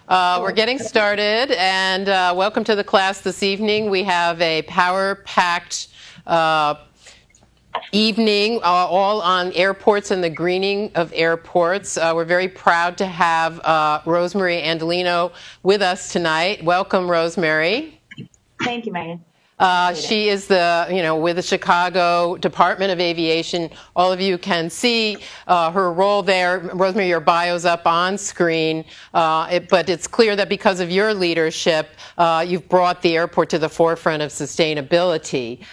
We're getting started, and welcome to the class this evening. We have a power-packed evening, all on airports and the greening of airports. We're very proud to have Rosemarie Andolino with us tonight. Welcome, Rosemarie. Thank you, Megan. She is with the Chicago Department of Aviation. All of you can see her role there. Rosemarie, your bio's up on screen, but it's clear that because of your leadership, you've brought the airport to the forefront of sustainability.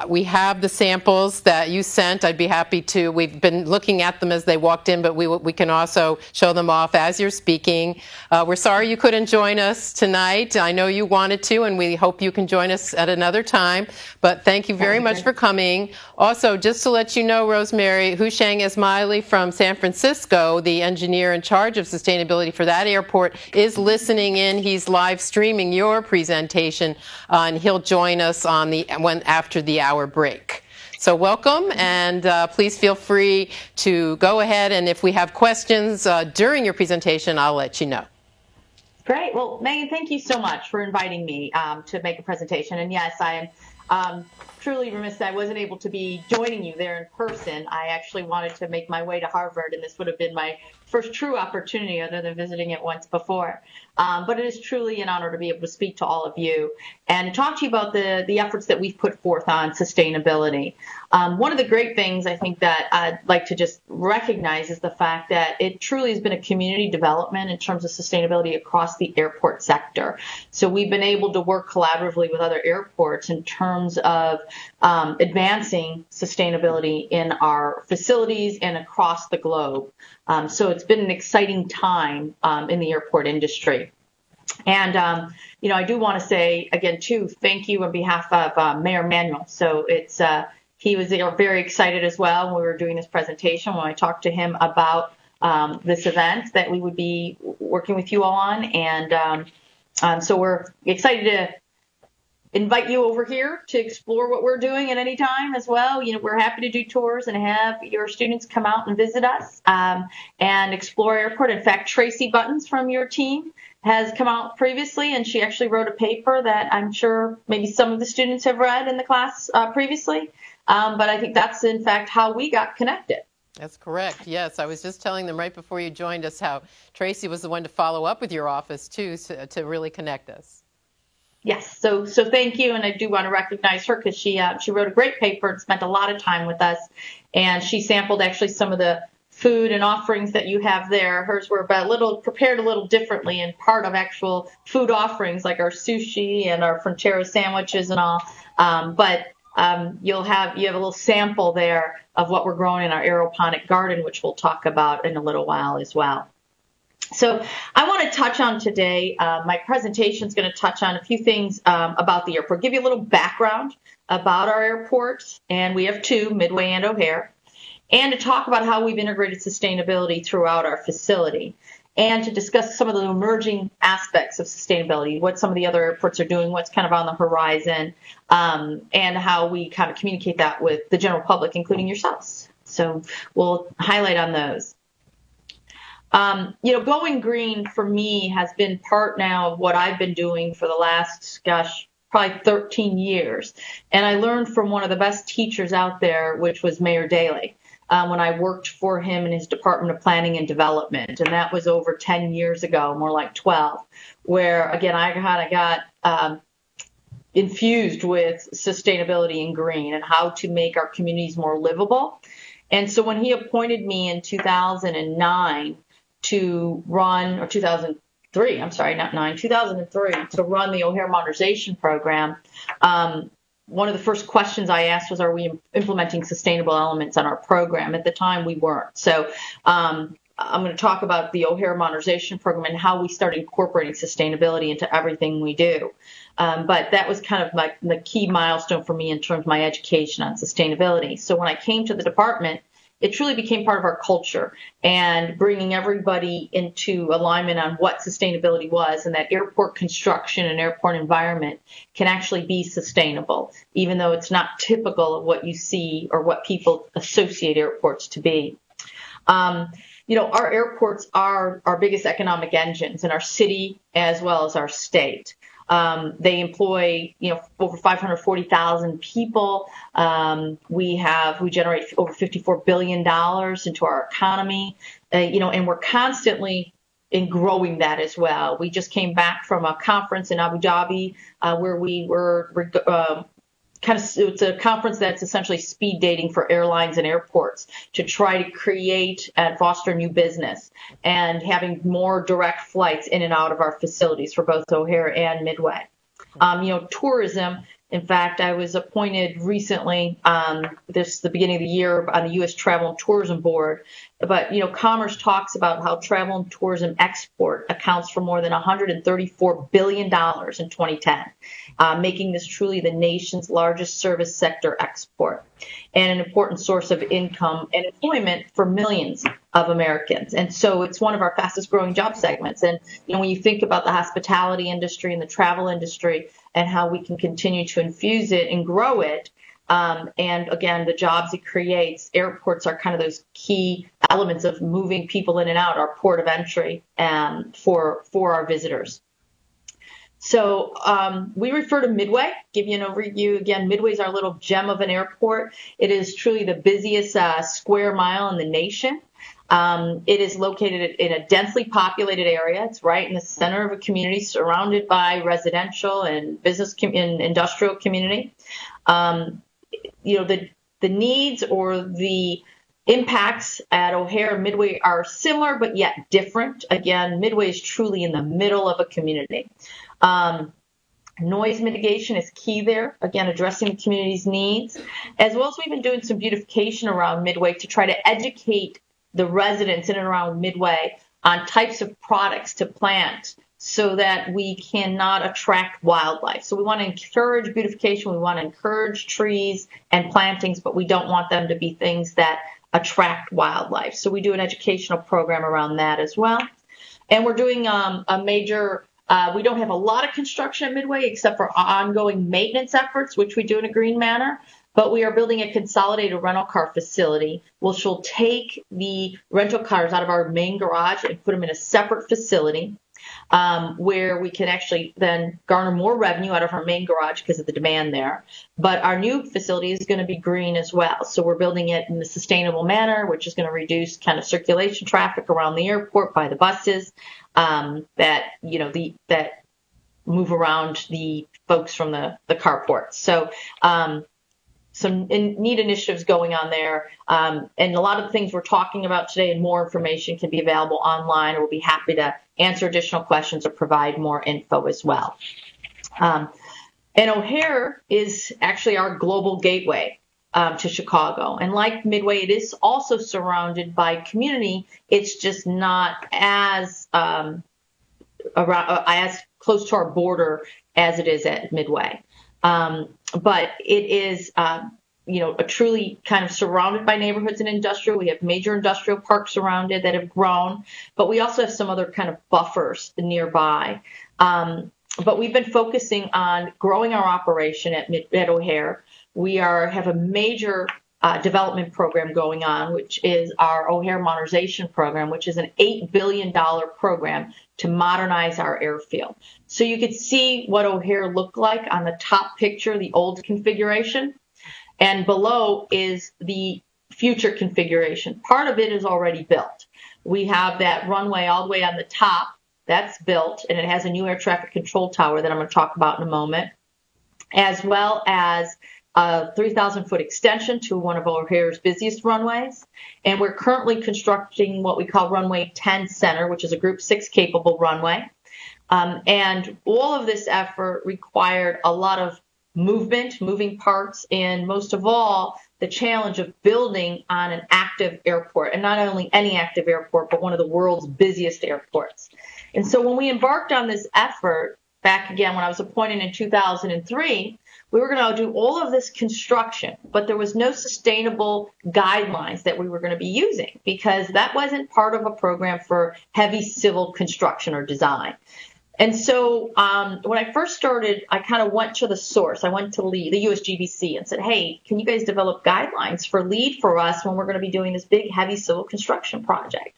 We have the samples that you sent. I'd be happy to. We've been looking at them as they walked in, but we can also show them off as you're speaking. We're sorry you couldn't join us tonight. I know you wanted to, and we hope you can join us at another time, but thank you very much for coming. Also, just to let you know, Rosemarie, Husheng Ismaili from San Francisco, the engineer in charge of sustainability for that airport, is listening in. He's live streaming your presentation, and he'll join us on after the hour break. So welcome, and please feel free to go ahead, and if we have questions during your presentation, I'll let you know. Great. Well, Megan, thank you so much for inviting me to make a presentation. And yes, I am truly remiss that I wasn't able to be joining you there in person. I actually wanted to make my way to Harvard, and this would have been my first true opportunity other than visiting it once before. But it is truly an honor to be able to speak to all of you and talk to you about the efforts that we've put forth on sustainability. One of the great things I think that I'd like to just recognize is the fact that it truly has been a community development in terms of sustainability across the airport sector. So we've been able to work collaboratively with other airports in terms of advancing sustainability in our facilities and across the globe. So it's been an exciting time in the airport industry. And, I do want to say, again, too, thank you on behalf of Mayor Manuel. So he was very excited as well when we were doing this presentation, when I talked to him about this event that we would be working with you all on. And so we're excited to invite you over here to explore what we're doing at any time as well. We're happy to do tours and have your students come out and visit us and explore airport. In fact, Tracy Buttons from your team has come out previously, and she actually wrote a paper that I'm sure maybe some of the students have read in the class previously. But I think that's, in fact, how we got connected. That's correct. Yes, I was just telling them right before you joined us how Tracy was the one to follow up with your office, too, to really connect us. Yes, so thank you, and I do want to recognize her because she wrote a great paper and spent a lot of time with us, and she sampled actually some of the food and offerings that you have there. Hers were prepared a little differently, and part of actual food offerings like our sushi and our Frontera sandwiches and all. But you have a little sample there of what we're growing in our aeroponic garden, which we'll talk about in a little while as well. So I want to touch on today, my presentation is going to touch on a few things about the airport, give you a little background about our airports, and we have two, Midway and OHare, and to talk about how we've integrated sustainability throughout our facility, and to discuss some of the emerging aspects of sustainability, what some of the other airports are doing, what's kind of on the horizon, and how we kind of communicate that with the general public, including yourselves. So we'll highlight on those. Going green for me has been part now of what I've been doing for the last, probably 13 years. And I learned from one of the best teachers out there, which was Mayor Daley, when I worked for him in his Department of Planning and Development. And that was over 10 years ago, more like 12, where, again, I kind of got infused with sustainability and green and how to make our communities more livable. And so when he appointed me in 2009, to run, or 2003, I'm sorry, not 9, 2003, to run the OHare Modernization Program, one of the first questions I asked was, are we implementing sustainable elements on our program? At the time, we weren't. So I'm going to talk about the OHare Modernization Program and how we started incorporating sustainability into everything we do. But that was kind of the key milestone for me in terms of my education on sustainability. So when I came to the department, it truly became part of our culture and bringing everybody into alignment on what sustainability was, and that airport construction and airport environment can actually be sustainable, even though it's not typical of what you see or what people associate airports to be. Our airports are our biggest economic engines in our city as well as our state. They employ, over 540,000 people. We generate over $54 billion into our economy, and we're constantly in growing that as well. We just came back from a conference in Abu Dhabi where we were it's a conference that's essentially speed dating for airlines and airports to try to create and foster new business and having more direct flights in and out of our facilities for both OHare and Midway. Tourism. In fact, I was appointed recently, the beginning of the year, on the U.S. Travel and Tourism Board. But, Commerce talks about how travel and tourism export accounts for more than $134 billion in 2010, making this truly the nation's largest service sector export and an important source of income and employment for millions of Americans. And so it's one of our fastest growing job segments. And, when you think about the hospitality industry and the travel industry and how we can continue to infuse it and grow it, and again, the jobs it creates, airports are kind of those key elements of moving people in and out, our port of entry for our visitors. So we refer to Midway, give you an overview. Again, Midway is our little gem of an airport. It is truly the busiest square mile in the nation. It is located in a densely populated area. It's right in the center of a community surrounded by residential and business and industrial community. The needs or the impacts at OHare and Midway are similar but yet different. Again, Midway is truly in the middle of a community. Noise mitigation is key there, again, addressing the community's needs, as well as we've been doing some beautification around Midway to try to educate the residents in and around Midway on types of products to plant so that we cannot attract wildlife. So we want to encourage beautification, we want to encourage trees and plantings, but we don't want them to be things that attract wildlife. So we do an educational program around that as well. And we're doing a major we don't have a lot of construction at Midway except for ongoing maintenance efforts, which we do in a green manner. But we are building a consolidated rental car facility, which will take the rental cars out of our main garage and put them in a separate facility where we can actually then garner more revenue out of our main garage because of the demand there. But our new facility is going to be green as well. So we're building it in a sustainable manner, which is going to reduce kind of circulation traffic around the airport by the buses that move around the folks from the carports. So some neat initiatives going on there. And a lot of the things we're talking about today and more information can be available online, and we'll be happy to answer additional questions or provide more info as well. And OHare is actually our global gateway to Chicago. And like Midway, it is also surrounded by community. It's just not as close to our border as it is at Midway. But it is, a truly kind of surrounded by neighborhoods and industrial. We have major industrial parks around it that have grown, but we also have some other kind of buffers nearby. But we've been focusing on growing our operation at OHare. We have a major development program going on, which is our OHare Modernization Program, which is an $8 billion program to modernize our airfield. So you could see what OHare looked like on the top picture, the old configuration, and below is the future configuration. Part of it is already built. We have that runway all the way on the top. That's built, and it has a new air traffic control tower that I'm going to talk about in a moment, as well as a 3,000-foot extension to one of OHare's busiest runways. And we're currently constructing what we call Runway 10 Center, which is a Group 6 capable runway. And all of this effort required a lot of moving parts, and most of all, the challenge of building on an active airport, and not only any active airport, but one of the world's busiest airports. And so when we embarked on this effort, back again when I was appointed in 2003, we were going to do all of this construction, but there was no sustainable guidelines that we were going to be using because that wasn't part of a program for heavy civil construction or design. And so when I first started, I kind of went to the source. I went to LEED, the USGBC, and said, hey, can you guys develop guidelines for LEED for us when we're going to be doing this big, heavy civil construction project?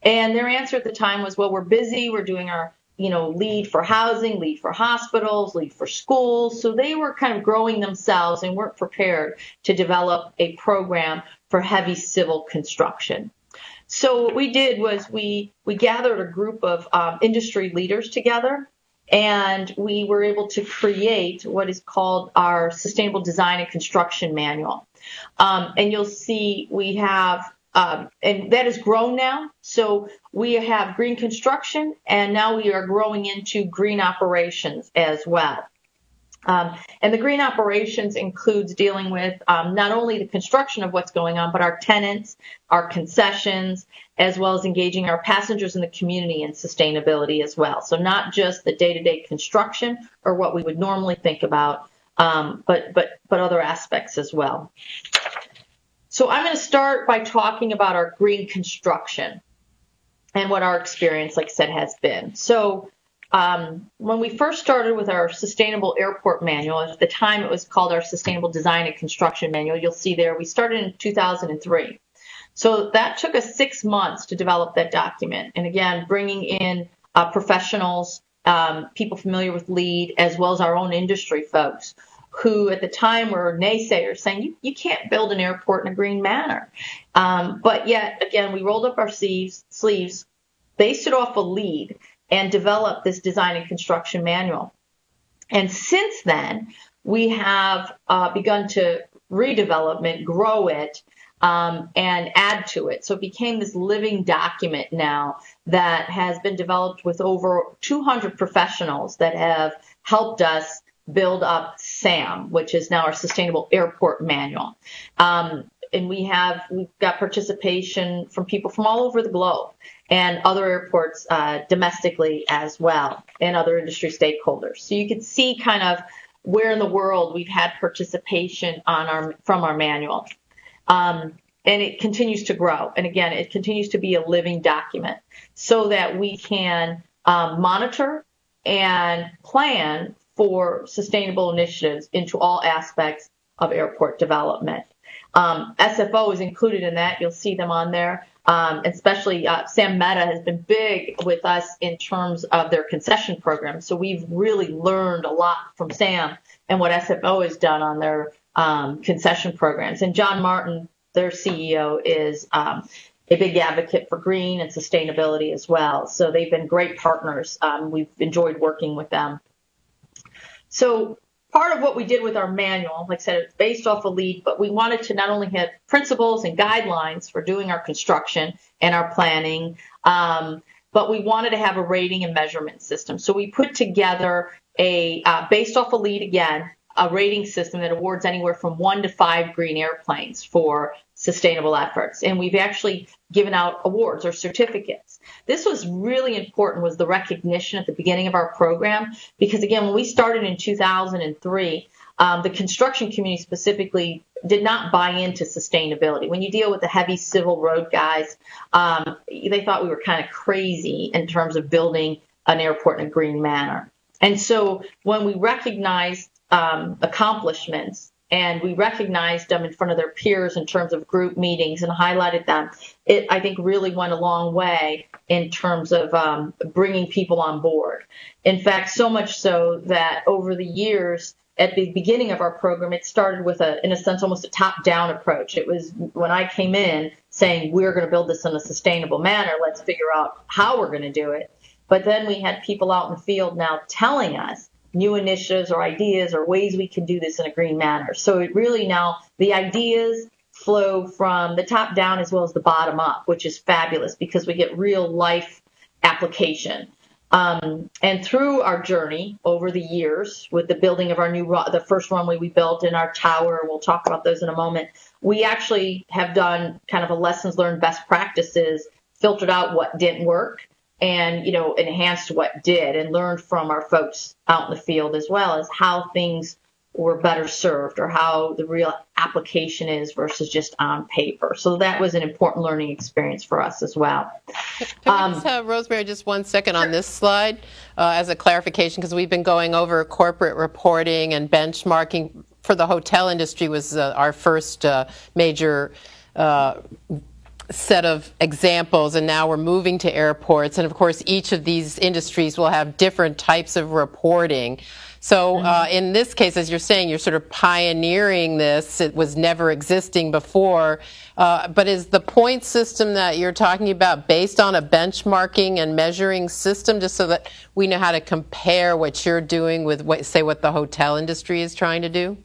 And their answer at the time was, well, we're busy. We're doing our LEED for housing, LEED for hospitals, LEED for schools. So they were kind of growing themselves and weren't prepared to develop a program for heavy civil construction. So what we did was we gathered a group of industry leaders together, and we were able to create what is called our Sustainable Design and Construction Manual. And you'll see we have, and that has grown now. So we have green construction, and now we are growing into green operations as well. And the green operations includes dealing with not only the construction of what's going on, but our tenants, our concessions, as well as engaging our passengers in the community in sustainability as well. So not just the day-to-day construction or what we would normally think about, but other aspects as well. So I'm going to start by talking about our green construction and what our experience, like I said, has been. So when we first started with our Sustainable Airport Manual, at the time it was called our Sustainable Design and Construction Manual, you'll see there, we started in 2003. So that took us 6 months to develop that document. And again, bringing in professionals, people familiar with LEED, as well as our own industry folks, who at the time were naysayers saying, you can't build an airport in a green manner. But yet, again, we rolled up our sleeves, based it off of LEED, and develop this design and construction manual. And since then, we have begun to redevelopment, grow it, and add to it. So it became this living document now that has been developed with over 200 professionals that have helped us build up SAM, which is now our Sustainable Airport Manual. And we've got participation from people from all over the globe and other airports domestically as well, and other industry stakeholders. So you can see kind of where in the world we've had participation from our manual. And it continues to grow. And again, it continues to be a living document so that we can monitor and plan for sustainable initiatives into all aspects of airport development. SFO is included in that. You'll see them on there. Especially Sam Mehta has been big with us in terms of their concession program. So we've really learned a lot from Sam and what SFO has done on their concession programs. And John Martin, their CEO, is a big advocate for green and sustainability as well. So they've been great partners. We've enjoyed working with them. So part of what we did with our manual, like I said, it's based off of LEED, but we wanted to not only have principles and guidelines for doing our construction and our planning, but we wanted to have a rating and measurement system. So we put together based off of LEED again, a rating system that awards anywhere from 1 to 5 green airplanes for sustainable efforts. And we've actually given out awards or certificates. This was really important, was the recognition at the beginning of our program, because again, when we started in 2003, the construction community specifically did not buy into sustainability. When you deal with the heavy civil road guys, they thought we were kind of crazy in terms of building an airport in a green manner. And so when we recognized accomplishments, and we recognized them in front of their peers in terms of group meetings and highlighted them, it, I think, really went a long way in terms of bringing people on board. In fact, so much so that over the years, at the beginning of our program, it started with, in a sense, almost a top-down approach. It was when I came in saying, we're going to build this in a sustainable manner. Let's figure out how we're going to do it. But then we had people out in the field now telling us new initiatives or ideas or ways we can do this in a green manner. So it really now, the ideas flow from the top down as well as the bottom up, which is fabulous because we get real life application. And through our journey over the years with the building of our the first runway we built in our tower, we'll talk about those in a moment, we actually have done kind of a lessons learned, best practices, filtered out what didn't work, and, enhanced what did, and learned from our folks out in the field as well as how things we're better served, or how the real application is versus just on paper. So that was an important learning experience for us as well. Can we just have Rosemarie just 1 second on this slide as a clarification, because we've been going over corporate reporting and benchmarking for the hotel industry was our first major set of examples, and now we're moving to airports. And of course, each of these industries will have different types of reporting. So in this case, as you're saying, you're sort of pioneering this. It was never existing before. But is the point system that you're talking about based on a benchmarking and measuring system, just so that we know how to compare what you're doing with, what the hotel industry is trying to do?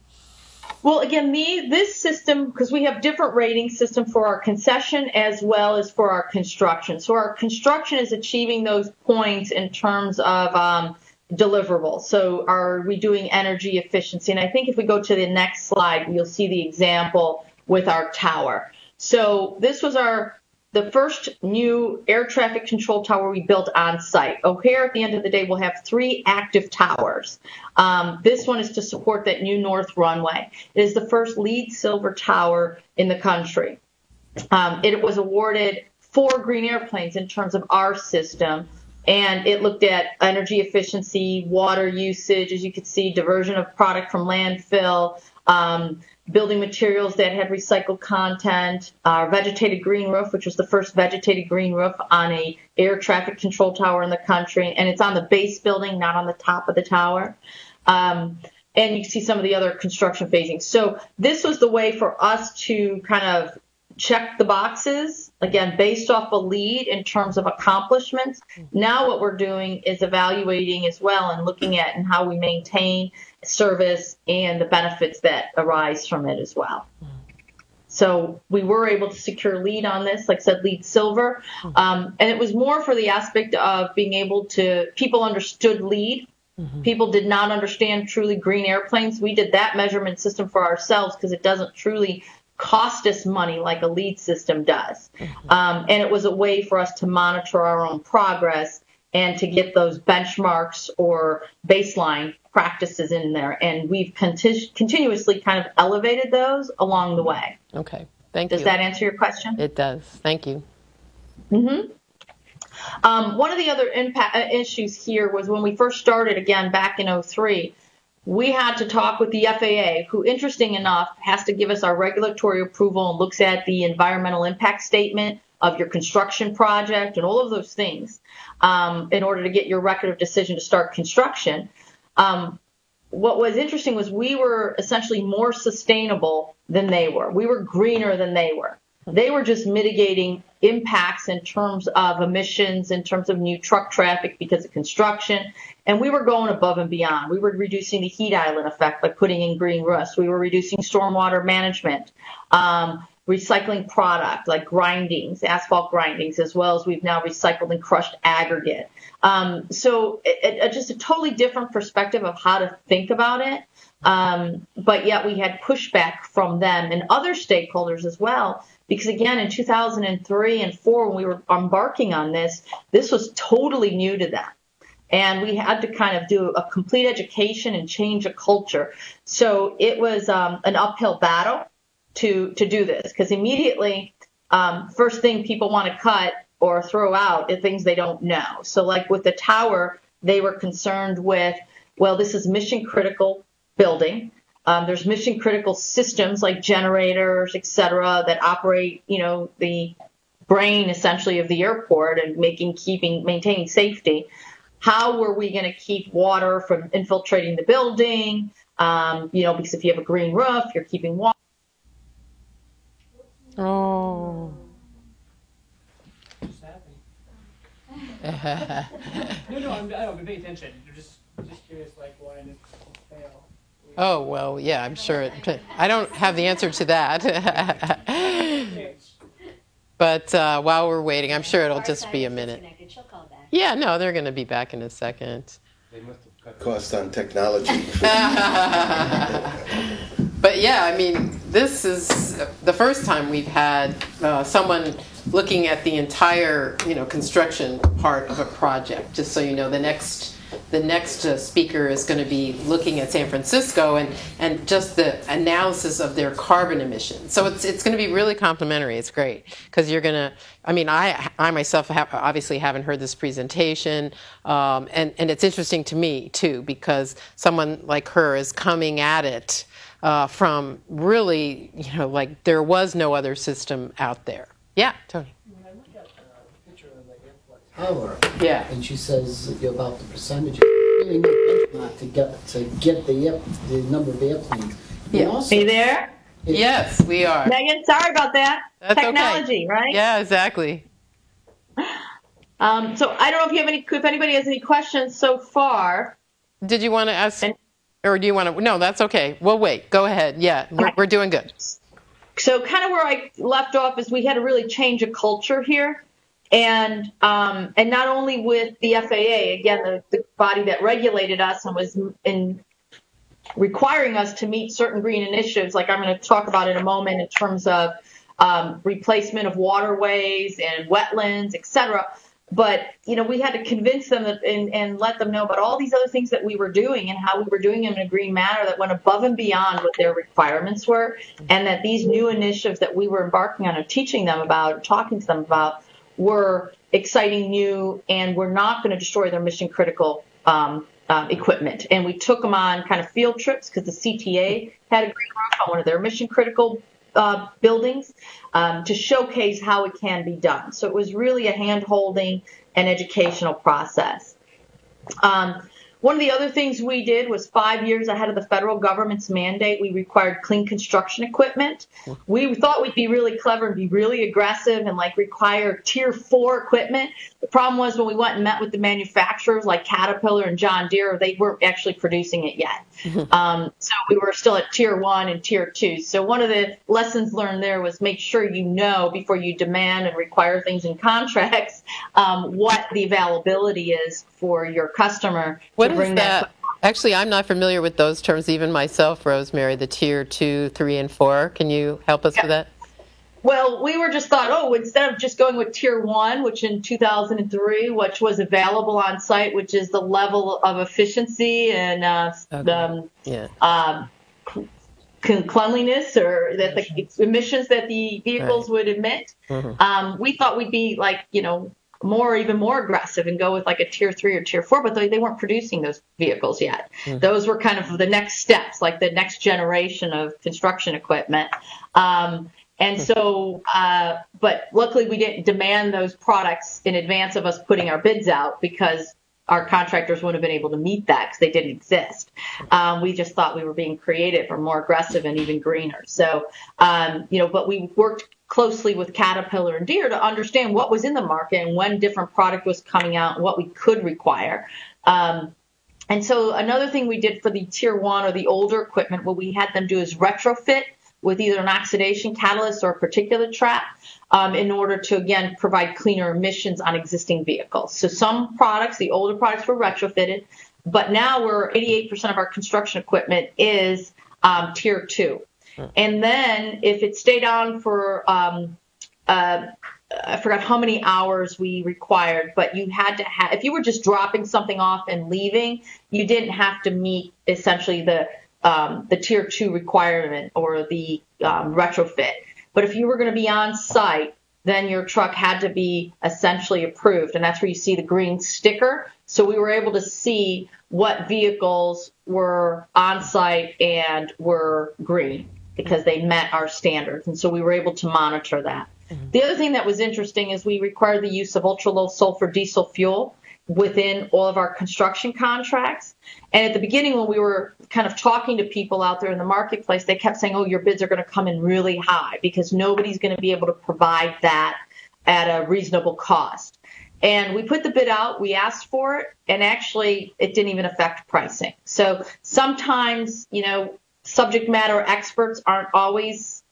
Well, again, this system, because we have different rating system for our concession as well as for our construction. So our construction is achieving those points in terms of deliverables. So are we doing energy efficiency? And I think if we go to the next slide, you'll see the example with our tower. So this was the first new air traffic control tower we built on site. OHare, at the end of the day, will have 3 active towers. This one is to support that new north runway. It is the first LEED silver tower in the country. It was awarded 4 green airplanes in terms of our system, and it looked at energy efficiency, water usage, as you can see, diversion of product from landfill, building materials that had recycled content, our vegetated green roof, which was the first vegetated green roof on a air traffic control tower in the country, and it's on the base building, not on the top of the tower. And you can see some of the other construction phasing. So this was the way for us to kind of check the boxes, again, based off a LEED in terms of accomplishments. Now what we're doing is evaluating as well and looking at and how we maintain service and the benefits that arise from it as well. So we were able to secure LEED on this, like I said, LEED silver. And it was more for the aspect of being able to, people understood LEED. People did not understand truly green airplanes. We did that measurement system for ourselves because it doesn't truly cost us money like a LEED system does. And it was a way for us to monitor our own progress and to get those benchmarks or baseline practices in there. And we've continuously kind of elevated those along the way. Okay, thank you. Does that answer your question? It does. Thank you. One of the other issues here was when we first started, again, back in 2003, we had to talk with the FAA, who, interesting enough, has to give us our regulatory approval and looks at the environmental impact statement of your construction project and all of those things in order to get your record of decision to start construction. What was interesting was we were essentially more sustainable than they were. We were greener than they were. They were just mitigating impacts in terms of emissions, in terms of new truck traffic because of construction, and we were going above and beyond. We were reducing the heat island effect by putting in green roofs. We were reducing stormwater management, recycling product like grindings, asphalt grindings, as well as we've now recycled and crushed aggregate. So just a totally different perspective of how to think about it. But yet we had pushback from them and other stakeholders as well. Because again, in 2003 and 2004, when we were embarking on this was totally new to them. And we had to kind of do a complete education and change a culture. So it was an uphill battle to do this. Because immediately, first thing people want to cut or throw out are things they don't know. So like with the tower, they were concerned with, well, this is mission critical building. There's mission critical systems like generators, et cetera, that operate, the brain essentially of the airport and maintaining safety. How were we going to keep water from infiltrating the building? Because if you have a green roof, you're keeping water. Oh. No, I don't pay attention. You're just curious, like, why did it fail? Oh, well, yeah, I'm sure. I don't have the answer to that. But while we're waiting, I'm sure it'll just be a minute. She'll call back. Yeah, no, they're going to be back in a second. They must have cut costs on technology. But yeah, I mean, this is the first time we've had someone looking at the entire, construction part of a project. Just so you know, the next the next speaker is going to be looking at San Francisco and just the analysis of their carbon emissions. So it's going to be really complimentary. It's great because you're going to, I mean, I myself obviously haven't heard this presentation, and it's interesting to me too because someone like her is coming at it from really, like there was no other system out there. Yeah, Tony. When I look at the picture of the airport tower, Yeah. and she says about the percentages, really no benchmark to get the number of airplanes. Yeah. And also, Are you there? Yes, we are. Megan, sorry about that. That's Technology, okay. right? Yeah, exactly. So I don't know if anybody has any questions so far. Did you want to ask, or do you want to? No, that's okay. We'll wait. Go ahead. Yeah, we're doing good. So kind of where I left off is we had to really change a culture here. And not only with the FAA, again, the body that regulated us and was requiring us to meet certain green initiatives, like I'm going to talk about in a moment in terms of replacement of waterways and wetlands, et cetera. But, we had to convince them and let them know about all these other things that we were doing and how we were doing them in a green manner that went above and beyond what their requirements were, and that these new initiatives that we were embarking on and teaching them about, talking to them about, were exciting, new, and were not going to destroy their mission-critical equipment. And we took them on kind of field trips because the CTA had a green roof on one of their mission-critical buildings to showcase how it can be done. So it was really a hand-holding and educational process. One of the other things we did was 5 years ahead of the federal government's mandate, we required clean construction equipment. We thought we'd be really clever and be really aggressive and require tier 4 equipment. The problem was when we went and met with the manufacturers like Caterpillar and John Deere, they weren't actually producing it yet. So we were still at tier 1 and tier 2. So one of the lessons learned there was make sure you know before you demand and require things in contracts what the availability is for your customer. What is that? Actually, I'm not familiar with those terms, even myself, Rosemary, the tier 2, 3, and 4. Can you help us with that? Well, we were just thought, instead of just going with tier 1, which in 2003, which was available on site, which is the level of efficiency and cleanliness or that the emissions that the vehicles would emit, we thought we'd be even more aggressive and go with a tier 3 or tier 4, but they weren't producing those vehicles yet. Those were kind of the next steps, like the next generation of construction equipment. And so, but luckily we didn't demand those products in advance of us putting our bids out because our contractors wouldn't have been able to meet that because they didn't exist. We just thought we were being creative or more aggressive and even greener. So, but we worked closely with Caterpillar and Deere to understand what was in the market and when different product was coming out and what we could require. And so another thing we did for the tier 1 or the older equipment, what we had them do is retrofit with either an oxidation catalyst or a particulate trap in order to, again, provide cleaner emissions on existing vehicles. So some products, the older products, were retrofitted, but now 88% of our construction equipment is tier 2. And then if it stayed on for, I forgot how many hours we required, but you had to have, if you were just dropping something off and leaving, you didn't have to meet essentially the tier 2 requirement or the retrofit. But if you were going to be on site, then your truck had to be essentially approved. And that's where you see the green sticker. So we were able to see what vehicles were on site and were green because they met our standards. And so we were able to monitor that. The other thing that was interesting is we required the use of ultra-low sulfur diesel fuel within all of our construction contracts. And at the beginning, when we were kind of talking to people out there in the marketplace, they kept saying, your bids are going to come in really high because nobody's going to be able to provide that at a reasonable cost. And we put the bid out, we asked for it, and actually it didn't even affect pricing. So sometimes, subject matter experts don't always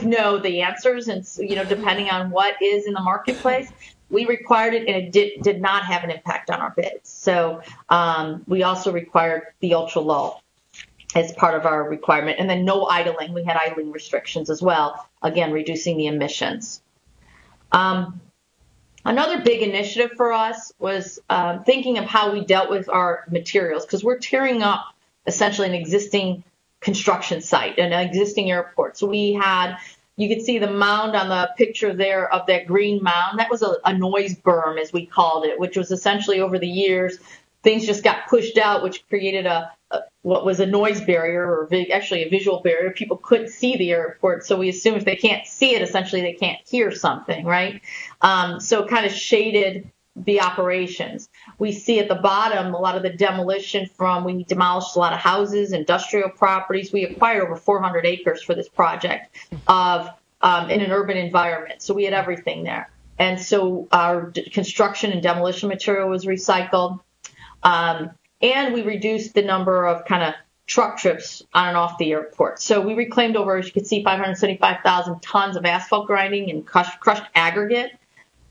know the answers, and depending on what is in the marketplace. We required it, and it did not have an impact on our bids. So we also required the ultra-low as part of our requirement. And then no idling. We had idling restrictions as well, again, reducing the emissions. Another big initiative for us was thinking of how we dealt with our materials, because we're tearing up essentially an existing construction site, an existing airport. So we had, you could see the mound on the picture there of that green mound. That was a noise berm, as we called it, which was essentially over the years, things just got pushed out, which created what was a noise barrier, or actually a visual barrier. People couldn't see the airport, so we assume if they can't see it, essentially they can't hear something, right? So kind of shaded the operations. We see at the bottom a lot of the demolition we demolished a lot of houses, industrial properties. We acquired over 400 acres for this project in an urban environment, so we had everything there. And so our construction and demolition material was recycled. And we reduced the number of kind of truck trips on and off the airport. So we reclaimed over, as you can see, 575,000 tons of asphalt grinding and crushed aggregate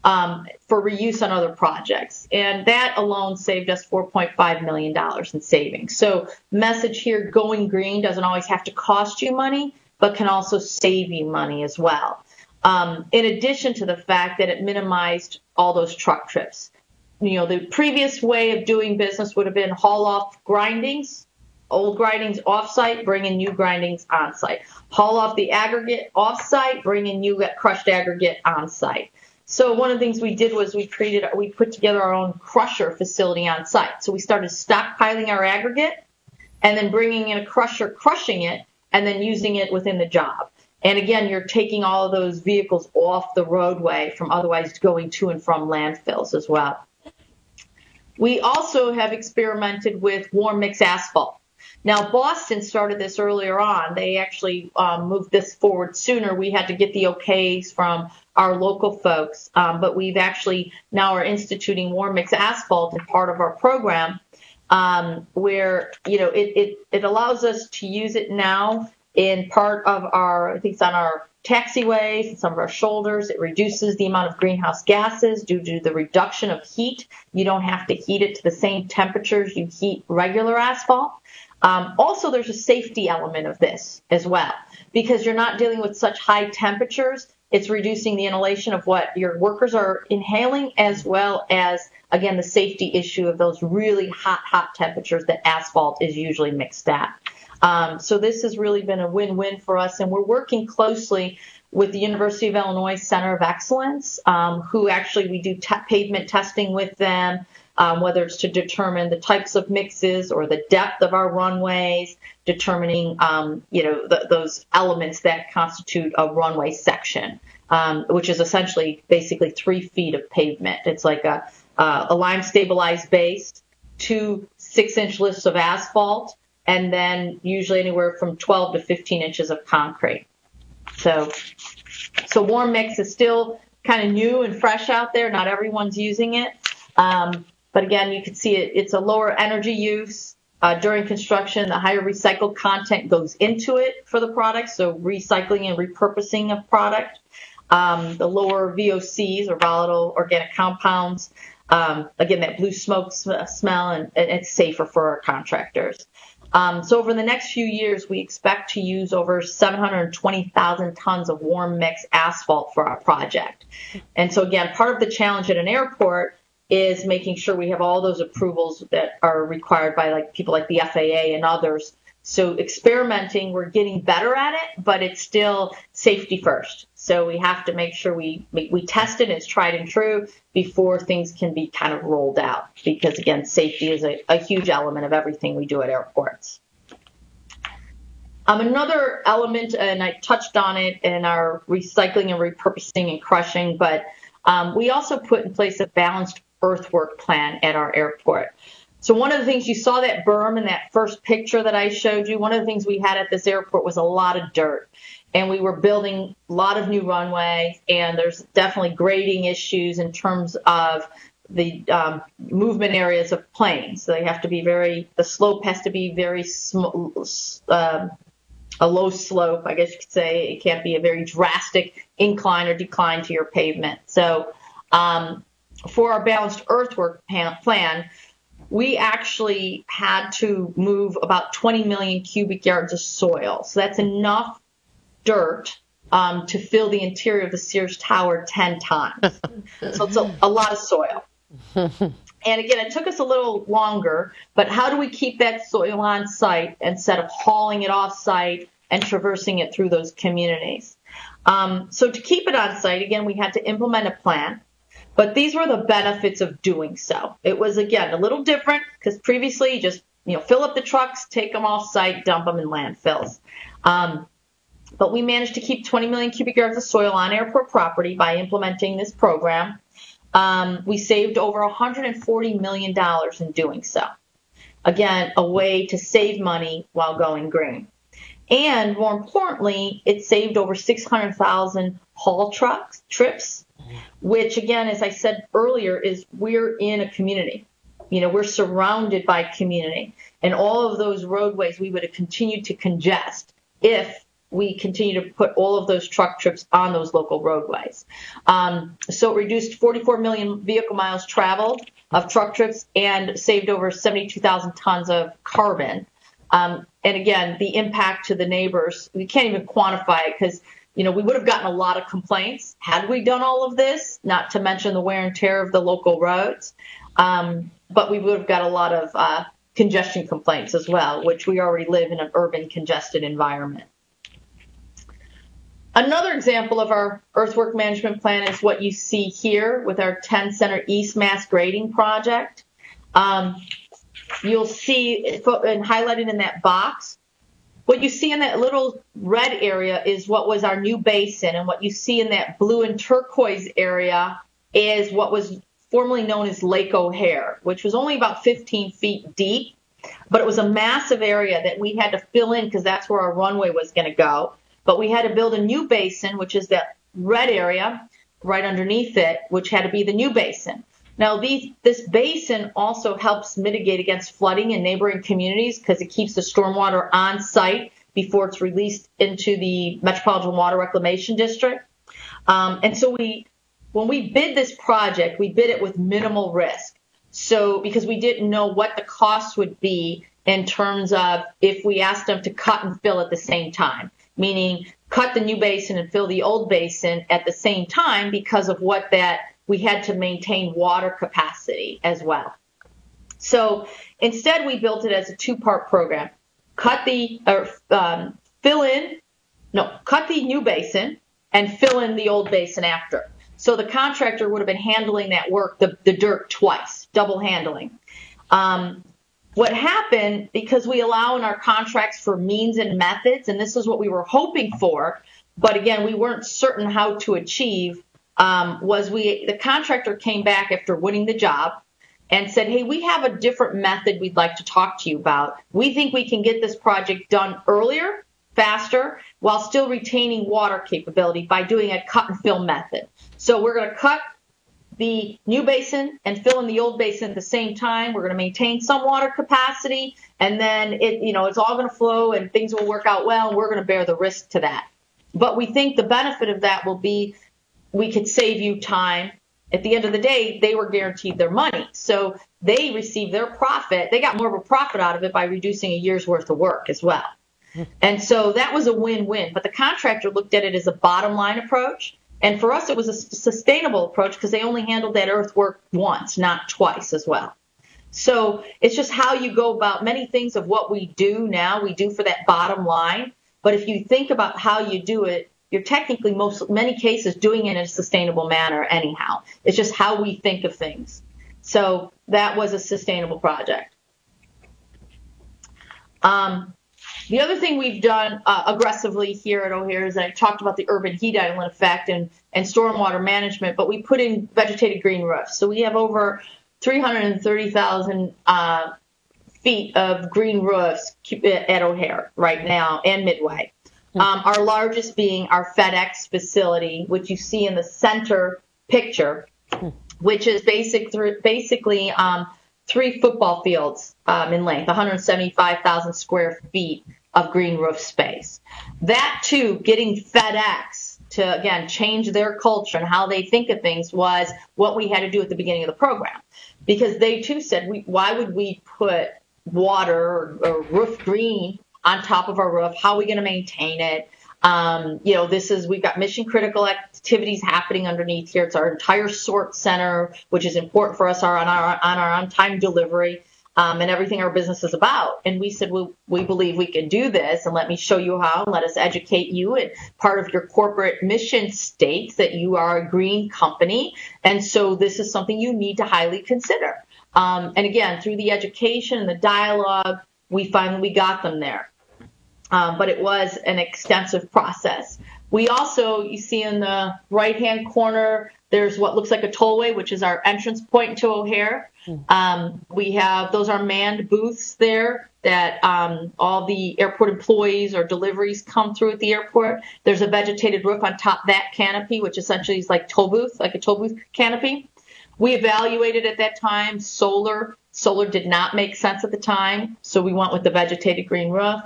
for reuse on other projects. And that alone saved us $4.5 million in savings. So message here, going green doesn't always have to cost you money, but can also save you money as well. In addition to the fact that it minimized all those truck trips. You know, the previous way of doing business would have been haul off grindings, old grindings off-site, bring in new grindings on-site. Haul off the aggregate off-site, bring in new crushed aggregate on-site. So one of the things we did was we put together our own crusher facility on-site. So we started stockpiling our aggregate and then bringing in a crusher, crushing it, and then using it within the job. And again, you're taking all of those vehicles off the roadway from otherwise going to and from landfills as well. We also have experimented with warm mix asphalt. Now, Boston started this earlier on. They actually moved this forward sooner. We had to get the okays from our local folks, but we've actually now are instituting warm mix asphalt as part of our program, where, you know, it allows us to use it now in part of I think it's on our taxiways and some of our shoulders. It reduces the amount of greenhouse gases due to the reduction of heat. You don't have to heat it to the same temperatures you heat regular asphalt. Also, there's a safety element of this as well, because you're not dealing with such high temperatures. It's reducing the inhalation of what your workers are inhaling, as well as, again, the safety issue of those really hot temperatures that asphalt is usually mixed at. So this has really been a win-win for us, and we're working closely with the University of Illinois Center of Excellence, who actually we do pavement testing with them, whether it's to determine the types of mixes or the depth of our runways, determining those elements that constitute a runway section, which is essentially basically 3 feet of pavement. It's like a lime stabilized base, 2 6-inch lifts of asphalt, and then usually anywhere from 12 to 15 inches of concrete. So warm mix is still kind of new and fresh out there. Not everyone's using it. But again, you can see it's a lower energy use during construction. The higher recycled content goes into it for the product, so recycling and repurposing of product. The lower VOCs, or volatile organic compounds. Again, that blue smoke smell, and it's safer for our contractors. So over the next few years, we expect to use over 720,000 tons of warm mix asphalt for our project. And so again, part of the challenge at an airport is making sure we have all those approvals that are required by people like the FAA and others. So experimenting, we're getting better at it, but it's still safety first. So we have to make sure we test it, it's tried and true before things can be kind of rolled out. Because again, safety is a huge element of everything we do at airports. Another element, and I touched on it in our recycling and repurposing and crushing, but we also put in place a balanced earthwork plan at our airport. So one of the things, you saw that berm in that first picture that I showed you, one of the things we had at this airport was a lot of dirt. And we were building a lot of new runway, and there's definitely grading issues in terms of the movement areas of planes. So they have to be the slope has to be very a low slope, I guess you could say. It can't be a very drastic incline or decline to your pavement. So for our balanced earthwork plan, we actually had to move about 20 million cubic yards of soil. So that's enough dirt to fill the interior of the Sears Tower 10 times. So it's a lot of soil. And again, it took us a little longer, but how do we keep that soil on site instead of hauling it off site and traversing it through those communities? So to keep it on site, again, we had to implement a plan, but these were the benefits of doing so. It was, again, a little different because previously you just, fill up the trucks, take them off site, dump them in landfills. But we managed to keep 20 million cubic yards of soil on airport property by implementing this program. We saved over $140 million in doing so. Again, a way to save money while going green. And more importantly, it saved over 600,000 haul trips, which again, as I said earlier, is we're in a community. We're surrounded by community. And all of those roadways we would have continued to congest if we continue to put all of those truck trips on those local roadways. So it reduced 44 million vehicle miles traveled of truck trips and saved over 72,000 tons of carbon. And again, the impact to the neighbors, we can't even quantify it because, we would have gotten a lot of complaints had we done all of this, not to mention the wear and tear of the local roads. But we would have got a lot of congestion complaints as well, which we already live in an urban congested environment. Another example of our earthwork management plan is what you see here with our 10 Center East mass grading project. You'll see, and highlighted in that box, what you see in that little red area is what was our new basin, and what you see in that blue and turquoise area is what was formerly known as Lake OHare, which was only about 15 feet deep, but it was a massive area that we had to fill in because that's where our runway was going to go. But we had to build a new basin, which is that red area right underneath it, which had to be the new basin. Now, this basin also helps mitigate against flooding in neighboring communities because it keeps the stormwater on site before it's released into the Metropolitan Water Reclamation District. And so when we bid this project, we bid it with minimal risk. So because we didn't know what the cost would be in terms of if we asked them to cut and fill at the same time, meaning cut the new basin and fill the old basin at the same time because of what that we had to maintain water capacity as well. So instead, we built it as a two-part program. Cut the new basin and fill in the old basin after. So the contractor would have been handling that work, the dirt twice, double handling. What happened, because we allow in our contracts for means and methods, and this is what we were hoping for, but again, we weren't certain how to achieve, the contractor came back after winning the job and said, hey, we have a different method we'd like to talk to you about. We think we can get this project done earlier, faster, while still retaining water capability by doing a cut and fill method. So we're going to cut the new basin and fill in the old basin at the same time. We're going to maintain some water capacity, and then it's all going to flow and things will work out well, and we're going to bear the risk to that. But we think the benefit of that will be we could save you time. At the end of the day, they were guaranteed their money. So they received their profit. They got more of a profit out of it by reducing a year's worth of work as well. And so that was a win-win. But the contractor looked at it as a bottom line approach. And for us, it was a sustainable approach because they only handled that earthwork once, not twice as well. So it's just how you go about many things of what we do now, we do for that bottom line. But if you think about how you do it, you're technically many cases doing it in a sustainable manner anyhow. It's just how we think of things. So that was a sustainable project. The other thing we've done aggressively here at OHare is I talked about the urban heat island effect and stormwater management, but we put in vegetated green roofs. So we have over 330,000 feet of green roofs at OHare right now and Midway. Our largest being our FedEx facility, which you see in the center picture, which is basically 3 football fields in length, 175,000 square feet of green roof space. That, too, getting FedEx to, again, change their culture and how they think of things was what we had to do at the beginning of the program. Because they, too, said, why would we put water or roof green on top of our roof? How are we going to maintain it? We've got mission critical activities happening underneath here. It's our entire sort center, which is important for us on our on-time delivery, and everything our business is about. And we said, we believe we can do this, and let me show you how, and let us educate you. And part of your corporate mission states that you are a green company, and so this is something you need to highly consider. And again, through the education and the dialogue, we finally got them there. But it was an extensive process. We also, you see in the right-hand corner, there's what looks like a tollway, which is our entrance point to OHare. We have, those are manned booths there that all the airport employees or deliveries come through at the airport. There's a vegetated roof on top of that canopy, which essentially is like toll booth, like a toll booth canopy. We evaluated at that time solar. Solar did not make sense at the time, so we went with the vegetated green roof.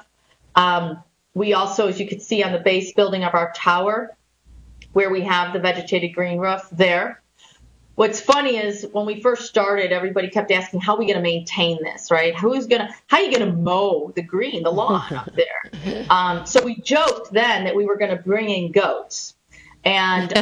We also, as you can see on the base building of our tower, where we have the vegetated green roof there. What's funny is when we first started, everybody kept asking, how are we going to maintain this, right? How are you going to mow the lawn up there? So we joked then that we were going to bring in goats. And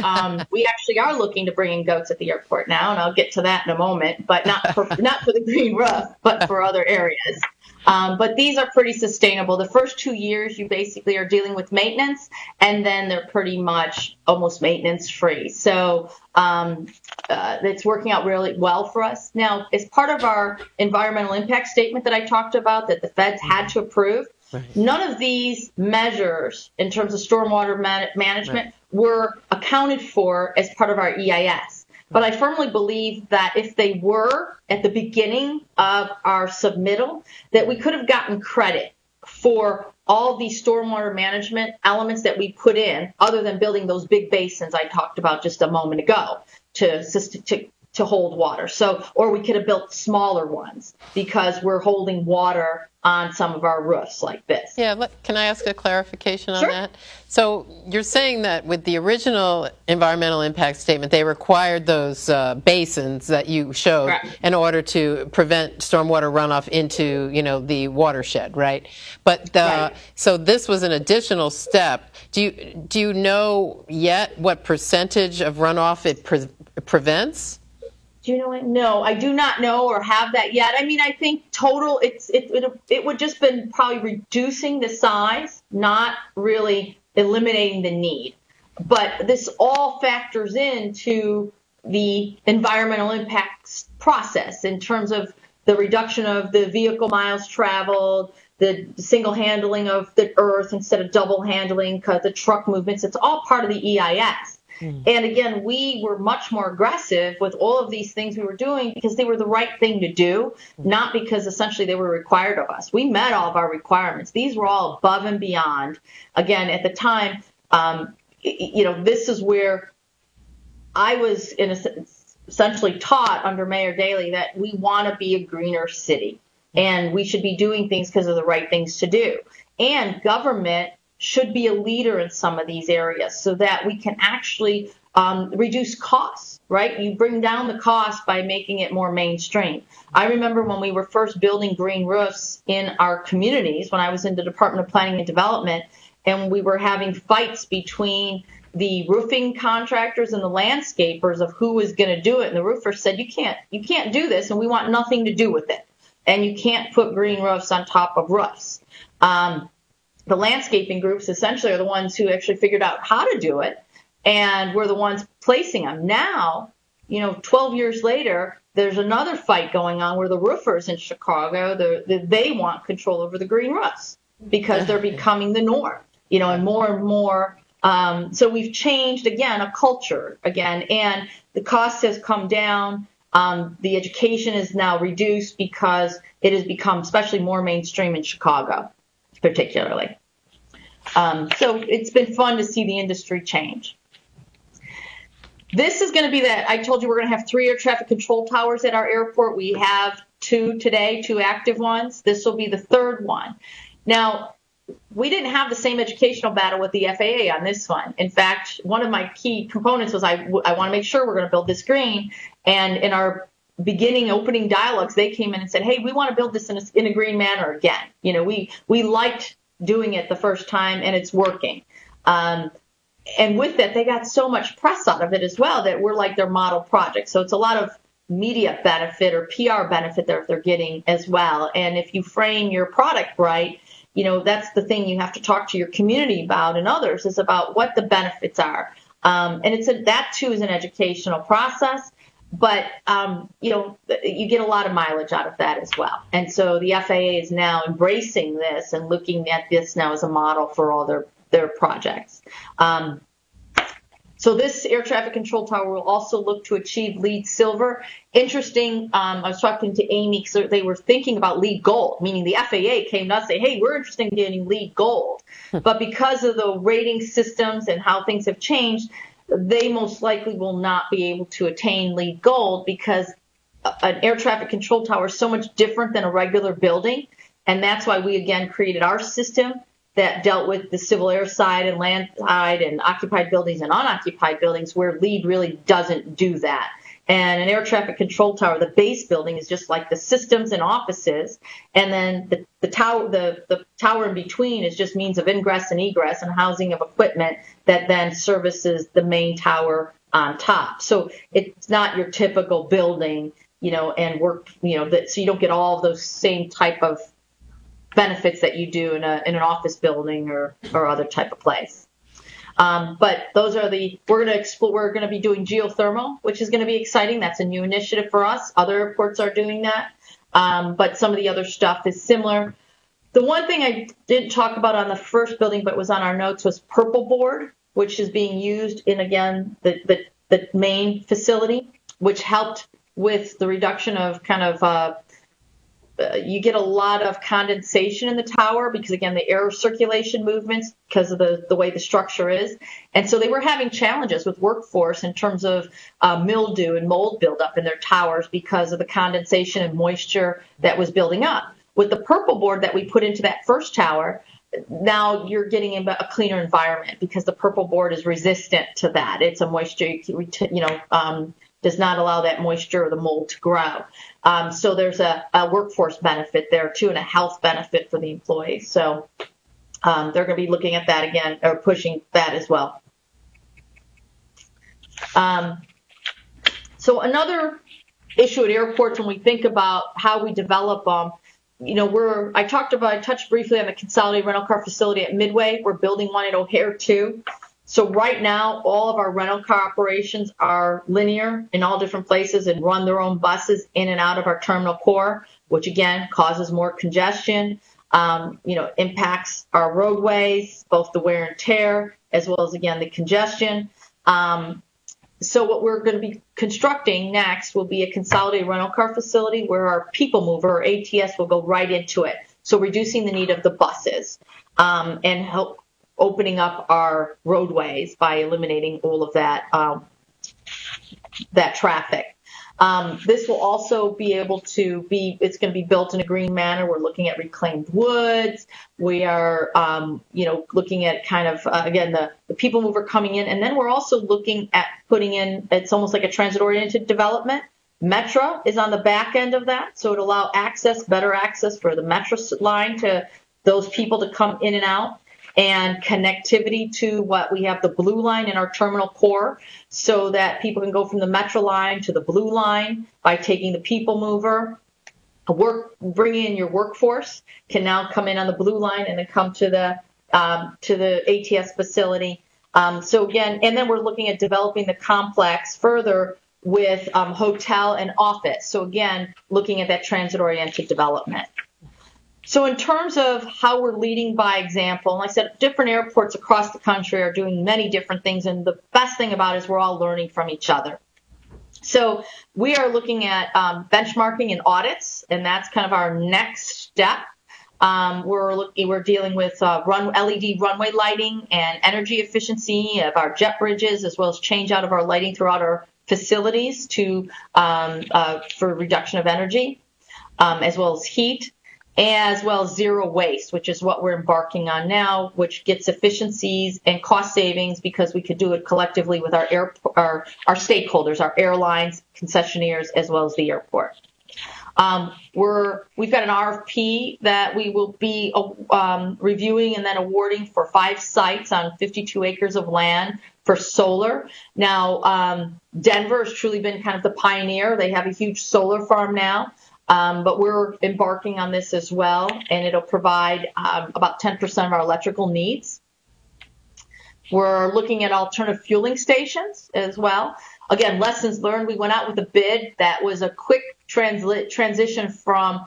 we actually are looking to bring in goats at the airport now, and I'll get to that in a moment, but not for the green roof, but for other areas. But these are pretty sustainable. The first 2 years, you basically are dealing with maintenance, and then they're pretty much almost maintenance free. So it's working out really well for us. Now, as part of our environmental impact statement that I talked about that the feds had to approve, none of these measures in terms of stormwater management were accounted for as part of our EIS. But I firmly believe that if they were at the beginning of our submittal, that we could have gotten credit for all the stormwater management elements that we put in, other than building those big basins I talked about just a moment ago to hold water. So, or we could have built smaller ones because we're holding water on some of our roofs like this. Yeah, can I ask a clarification on Sure. that? So you're saying that with the original environmental impact statement, they required those basins that you showed Correct. in order to prevent stormwater runoff into, the watershed, right? But Right. So this was an additional step. Do you know yet what percentage of runoff it prevents? Do you know it? No, I do not know or have that yet. I mean, I think total, it would just been probably reducing the size, not really eliminating the need. But this all factors into the environmental impacts process in terms of the reduction of the vehicle miles traveled, the single handling of the earth instead of double handling, because the truck movements, it's all part of the EIS. And again, we were much more aggressive with all of these things we were doing because they were the right thing to do, not because essentially they were required of us. We met all of our requirements. These were all above and beyond. Again, at the time, this is where I was essentially taught under Mayor Daley that we want to be a greener city and we should be doing things because of the right things to do. And government should be a leader in some of these areas so that we can actually reduce costs, right? You bring down the cost by making it more mainstream. I remember when we were first building green roofs in our communities, when I was in the Department of Planning and Development, and we were having fights between the roofing contractors and the landscapers of who was going to do it. And the roofers said, you can't do this, and we want nothing to do with it. And you can't put green roofs on top of roofs. The landscaping groups essentially are the ones who actually figured out how to do it, and we're the ones placing them. Now, 12 years later, there's another fight going on where the roofers in Chicago, they want control over the green roofs because they're becoming the norm, and more. So we've changed, again, a culture, and the cost has come down. The education is now reduced because it has become especially more mainstream in Chicago. Particularly. So it's been fun to see the industry change. This is going to be that I told you we're going to have 3 air traffic control towers at our airport. We have 2 today, 2 active ones. This will be the 3rd one. Now, we didn't have the same educational battle with the FAA on this one. In fact, one of my key components was I want to make sure we're going to build this green. And in our opening dialogues, they came in and said, hey, we want to build this in a green manner again. We liked doing it the first time, and it's working. And with that, they got so much press out of it as well that we're like their model project. So it's a lot of media benefit or PR benefit that they're getting as well. And if you frame your product right, you know, that's the thing you have to talk to your community about and others is about what the benefits are. And that too is an educational process, but, you know, you get a lot of mileage out of that as well. And so the FAA is now embracing this and looking at this now as a model for all their projects. So this air traffic control tower will also look to achieve LEED Silver. Interesting, I was talking to Amy, so they were thinking about LEED Gold, meaning the FAA came to us and say, hey, we're interested in getting LEED Gold. But because of the rating systems and how things have changed, they most likely will not be able to attain LEED Gold because an air traffic control tower is so much different than a regular building. And that's why we, again, created our system that dealt with the civil air side and land side and occupied buildings and unoccupied buildings where LEED really doesn't do that. And an air traffic control tower, the base building is just like the systems and offices. And then the tower in between is just means of ingress and egress and housing of equipment that then services the main tower on top. So it's not your typical building, you know, and work, you know, so you don't get all of those same type of benefits that you do in an office building or other type of place. But those are we're going to be doing geothermal, which is going to be exciting. That's a new initiative for us. Other airports are doing that. But some of the other stuff is similar. The one thing I didn't talk about on the first building, but was on our notes was purple board, which is being used in, again, the main facility, which helped with the reduction of kind of you get a lot of condensation in the tower because, again, the air circulation movements because of the way the structure is. And so they were having challenges with workforce in terms of mildew and mold buildup in their towers because of the condensation and moisture that was building up. With the purple board that we put into that first tower, now you're getting a cleaner environment because the purple board is resistant to that. It's a moisture, does not allow that moisture or the mold to grow. So there's a workforce benefit there too and a health benefit for the employees. So they're going to be looking at that again or pushing that as well. So another issue at airports when we think about how we develop them, I touched briefly on the consolidated rental car facility at Midway. We're building one at OHare too. So right now, all of our rental car operations are linear in all different places and run their own buses in and out of our terminal core, which again causes more congestion, impacts our roadways, both the wear and tear, as well as, again, the congestion. So what we're going to be constructing next will be a consolidated rental car facility where our people mover, or ATS, will go right into it. So reducing the need of the buses and help opening up our roadways by eliminating all of that traffic. This will also be able to it's going to be built in a green manner. We're looking at reclaimed woods. We are, looking at kind of, again, the people mover coming in. And then we're also looking at putting in, it's almost like a transit-oriented development. Metra is on the back end of that. So it'll allow better access for the Metra line to those people to come in and out. And connectivity to what we have the blue line in our terminal core so that people can go from the Metro line to the blue line by taking the people mover. Bringing in your workforce can now come in on the blue line and then come to the ATS facility. So again, and then we're looking at developing the complex further with hotel and office. So again, looking at that transit-oriented development. So in terms of how we're leading by example, like I said, different airports across the country are doing many different things, and the best thing about it is we're all learning from each other. So we are looking at benchmarking and audits, and that's kind of our next step. We're dealing with LED runway lighting and energy efficiency of our jet bridges, as well as change out of our lighting throughout our facilities for reduction of energy, as well as heat. As well as zero waste, which is what we're embarking on now, which gets efficiencies and cost savings because we could do it collectively with our stakeholders, our airlines, concessionaires, as well as the airport. We've got an RFP that we will be reviewing and then awarding for 5 sites on 52 acres of land for solar. Now, Denver has truly been kind of the pioneer. They have a huge solar farm now, but we're embarking on this as well, and it'll provide about 10% of our electrical needs. We're looking at alternative fueling stations as well. Again, lessons learned. We went out with a bid that was a quick transition from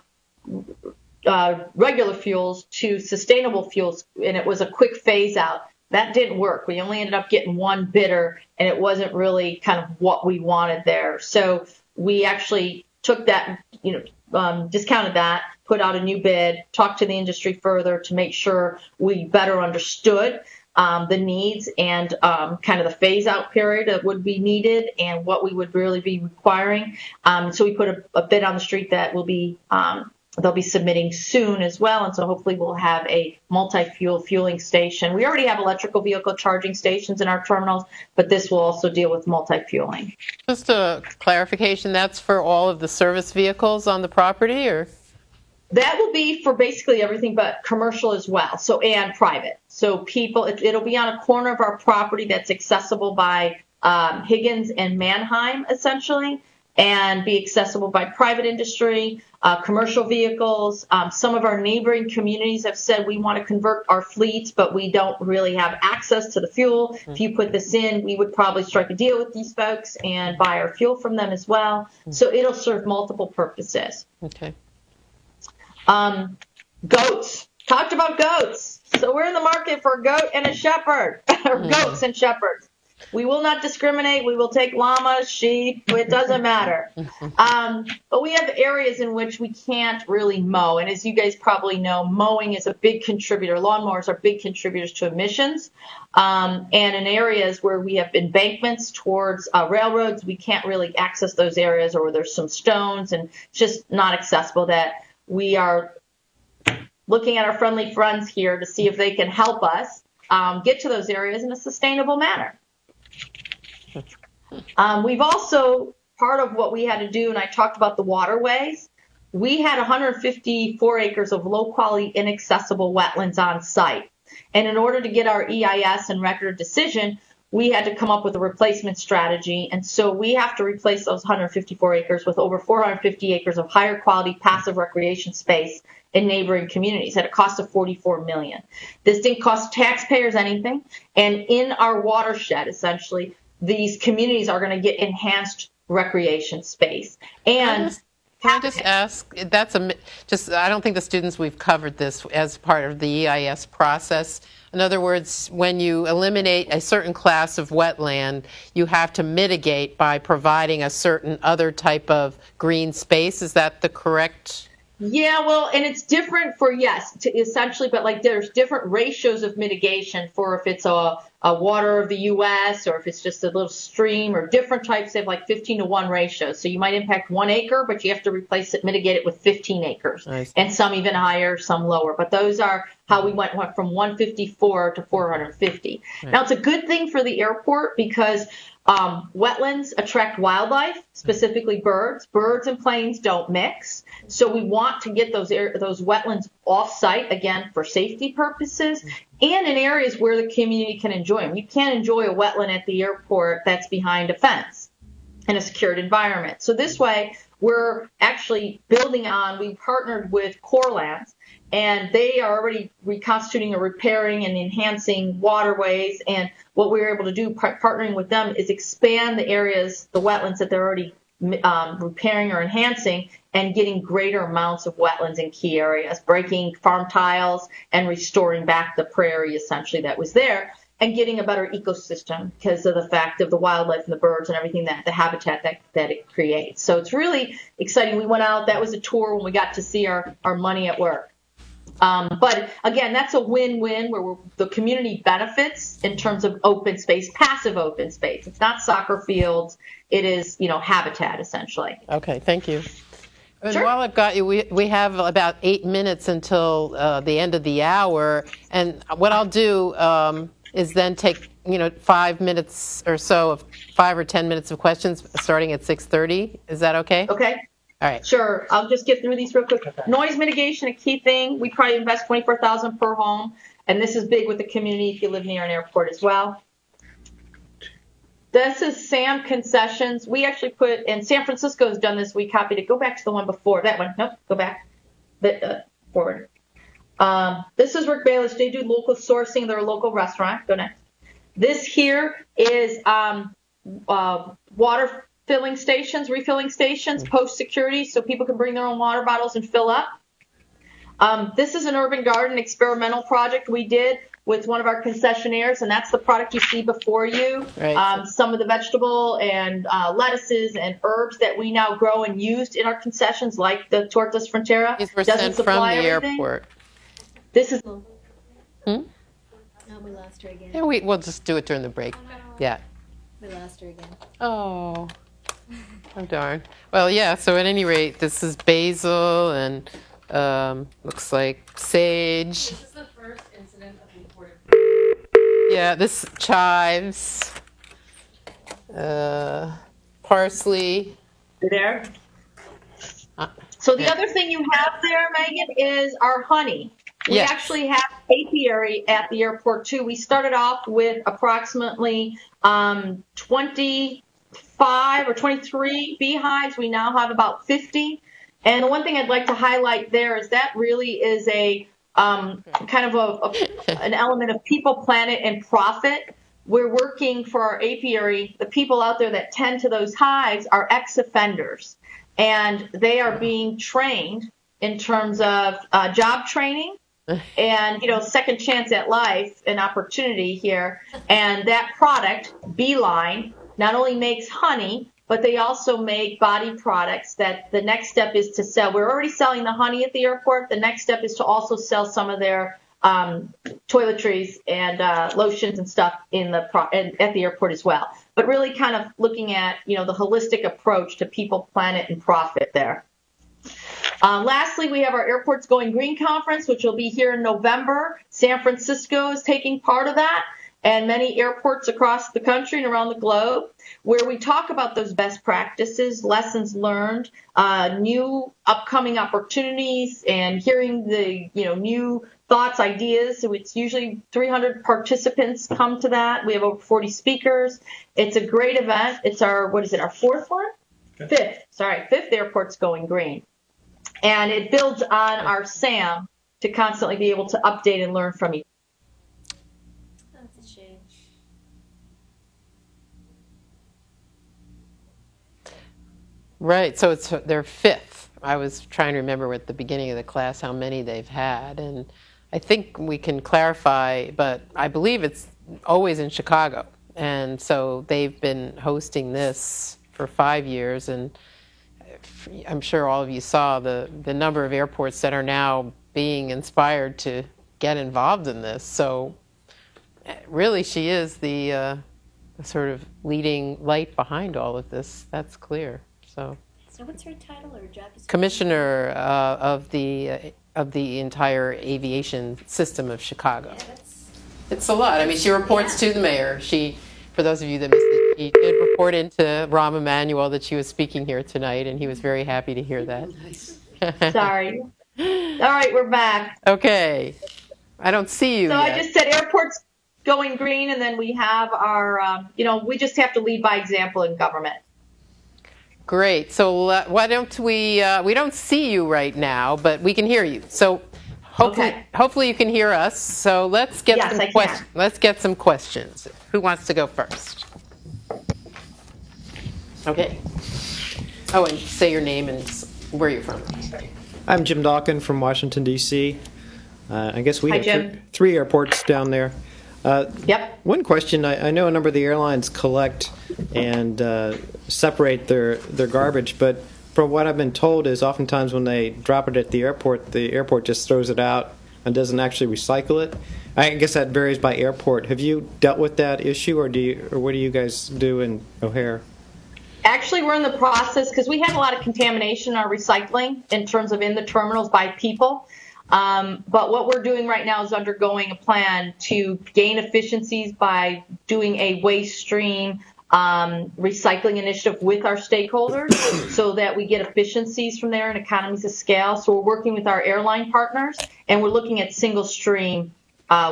regular fuels to sustainable fuels, and it was a quick phase out. That didn't work. We only ended up getting one bidder, and it wasn't really kind of what we wanted there. So we actually took that, discounted that, put out a new bid, talked to the industry further to make sure we better understood the needs and kind of the phase-out period that would be needed and what we would really be requiring. So we put a bid on the street that will be they'll be submitting soon as well, and so hopefully we'll have a multi-fuel fueling station. We already have electrical vehicle charging stations in our terminals, but this will also deal with multi-fueling. Just a clarification, that's for all of the service vehicles on the property, or? That will be for basically everything but commercial as well, and private. So people, it'll be on a corner of our property that's accessible by Higgins and Mannheim, essentially, and be accessible by private industry, commercial vehicles. Some of our neighboring communities have said we want to convert our fleets, but we don't really have access to the fuel. If you put this in, we would probably strike a deal with these folks and buy our fuel from them as well. So it'll serve multiple purposes. Okay. Goats. Talked about goats. So we're in the market for a goat and a shepherd, or goats and shepherds. We will not discriminate. We will take llamas, sheep. It doesn't matter. But we have areas in which we can't really mow. And as you guys probably know, mowing is a big contributor. Lawnmowers are big contributors to emissions. And in areas where we have embankments towards railroads, we can't really access those areas, or where there's some stones and it's just not accessible. That we are looking at our friendly friends here to see if they can help us get to those areas in a sustainable manner. We've also, part of what we had to do, and I talked about the waterways, we had 154 acres of low-quality, inaccessible wetlands on site. And in order to get our EIS and record of decision, we had to come up with a replacement strategy. And so we have to replace those 154 acres with over 450 acres of higher quality passive recreation space in neighboring communities at a cost of $44 million. This didn't cost taxpayers anything. And in our watershed, essentially, these communities are going to get enhanced recreation space. And can I just ask, I don't think the students, we've covered this as part of the EIS process. In other words, when you eliminate a certain class of wetland, you have to mitigate by providing a certain other type of green space. Is that the correct? Yeah, well, and it's different for, essentially, but like there's different ratios of mitigation for if it's a water of the U.S. or if it's just a little stream, or different types. They have like 15-to-1 ratio. So you might impact 1 acre, but you have to mitigate it with 15 acres. Nice. And some even higher, some lower. But those are how we went from 154 to 450. Right. Now, it's a good thing for the airport because wetlands attract wildlife, specifically birds. Birds and planes don't mix. So we want to get those wetlands off-site, again, for safety purposes, and in areas where the community can enjoy them. You can't enjoy a wetland at the airport that's behind a fence in a secured environment. So this way, we're actually we partnered with Corelands, and they are already reconstituting or repairing and enhancing waterways. And what we were able to do, partnering with them, is expand the areas, the wetlands that they're already repairing or enhancing, and getting greater amounts of wetlands in key areas, breaking farm tiles and restoring back the prairie, essentially, that was there, and getting a better ecosystem because of the fact of the wildlife and the birds and everything, that the habitat that it creates. So it's really exciting. We went out. That was a tour when we got to see our money at work. But again, that's a win-win where the community benefits in terms of open space, passive open space. It's not soccer fields. It is, habitat, essentially. Okay, thank you. And Sure. while I've got you, we have about 8 minutes until the end of the hour. And what I'll do is then take 5 minutes or so of 5 or 10 minutes of questions starting at 6:30. Is that okay? Okay. All right. Sure. I'll just get through these real quick. Noise mitigation, a key thing. We probably invest $24,000 per home, and this is big with the community if you live near an airport as well. This is SAM concessions. We actually put, and San Francisco has done this. We copied it. Go back to the one before. That one. Nope. Go back. Forward. This is Rick Baelish. They do local sourcing. They're a local restaurant. Go next. This here is water filling stations, refilling stations, post security, so people can bring their own water bottles and fill up. This is an urban garden experimental project we did with one of our concessionaires, and that's the product you see before you. Right. Some of the vegetable and lettuces and herbs that we now grow and used in our concessions, like the Tortas Frontera. These were doesn't sent from supply the everything. airport. This is No, we lost her again. Yeah, we'll just do it during the break. Yeah. We lost her again. Oh. Oh, darn. Well, yeah, so at any rate, this is basil and looks like sage. This is the first incident of imported. Yeah, this chives, parsley. You there? So the other thing you have there, Megan, is our honey. We Yes. actually have apiary at the airport too. We started off with approximately 25 or 23 beehives. We now have about 50. And the one thing I'd like to highlight there is that really is a kind of an element of people, planet, and profit. We're working for our apiary. The people out there that tend to those hives are ex-offenders, and they are being trained in terms of job training and, second chance at life and opportunity here. And that product, Beeline, not only makes honey, but they also make body products that the next step is to sell. We're already selling the honey at the airport. The next step is to also sell some of their toiletries and lotions and stuff at the airport as well. But really kind of looking at, the holistic approach to people, planet, and profit there. Lastly, we have our Airports Going Green Conference, which will be here in November. San Francisco is taking part of that, and many airports across the country and around the globe, where we talk about those best practices, lessons learned, new upcoming opportunities, and hearing the new thoughts, ideas. So it's usually 300 participants come to that. We have over 40 speakers. It's a great event. It's our fourth one? Fifth Airports Going Green. And it builds on our SAM to constantly be able to update and learn from each other. That's a shame. Right, so it's their fifth. I was trying to remember at the beginning of the class how many they've had, and I think we can clarify, but I believe it's always in Chicago. And so they've been hosting this for 5 years, and I'm sure all of you saw the number of airports that are now being inspired to get involved in this. So really, she is the sort of leading light behind all of this. That's clear. So what's her title or job description? Commissioner of the entire aviation system of Chicago. Yeah, it's a lot. I mean, she reports to the mayor. For those of you that missed it, she did report into Rahm Emanuel that she was speaking here tonight, and he was very happy to hear that. Sorry. All right, we're back. Okay. I don't see you So yet. I just said Airports Going Green, and then we have our, we just have to lead by example in government. Great. So why don't we don't see you right now, but we can hear you. So hopefully you can hear us. So let's get some questions. Let's get some questions. Who wants to go first? Okay. Oh, and say your name and where you're from. I'm Jim Dawkin from Washington, D.C. I guess we Hi, have Jim. three airports down there. Yep. One question, I know a number of the airlines collect and separate their garbage, but from what I've been told is oftentimes when they drop it at the airport just throws it out and doesn't actually recycle it. I guess that varies by airport. Have you dealt with that issue, or what do you guys do in OHare? Actually, we're in the process because we have a lot of contamination in our recycling in terms of in the terminals by people. But what we're doing right now is undergoing a plan to gain efficiencies by doing a waste stream recycling initiative with our stakeholders so that we get efficiencies from there and economies of scale. So we're working with our airline partners, and we're looking at single stream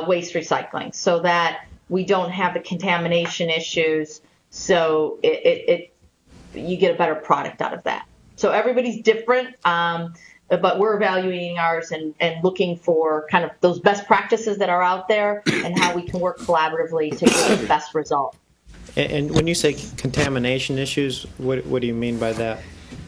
waste recycling so that we don't have the contamination issues. So you get a better product out of that. So everybody's different, but we're evaluating ours and looking for kind of those best practices that are out there and how we can work collaboratively to get the best result. And when you say contamination issues, what do you mean by that?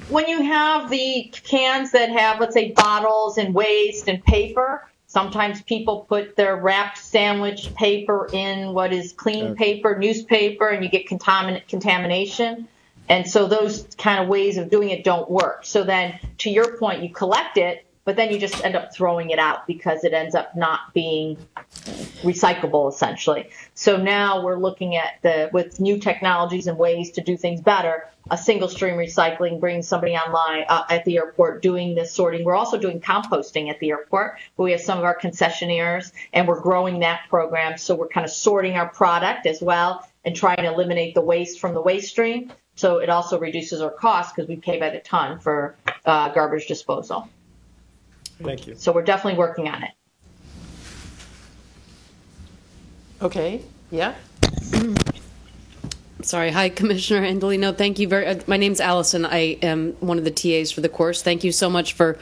When you have the cans that have, let's say, bottles and waste and paper, sometimes people put their wrapped sandwich paper in what is clean paper, newspaper, and you get contamination. And so those kind of ways of doing it don't work. So then, to your point, you collect it, but then you just end up throwing it out because it ends up not being recyclable, essentially. So now we're looking at with new technologies and ways to do things better, a single stream recycling, bringing somebody online at the airport doing this sorting. We're also doing composting at the airport, where we have some of our concessionaires, and we're growing that program. So we're kind of sorting our product as well and trying to eliminate the waste from the waste stream. So it also reduces our costs because we pay by the ton for garbage disposal. Thank you. So we're definitely working on it. Okay, yeah. Sorry. Hi, Commissioner Andolino. Thank you my name's Allison. I am one of the TAs for the course. Thank you so much for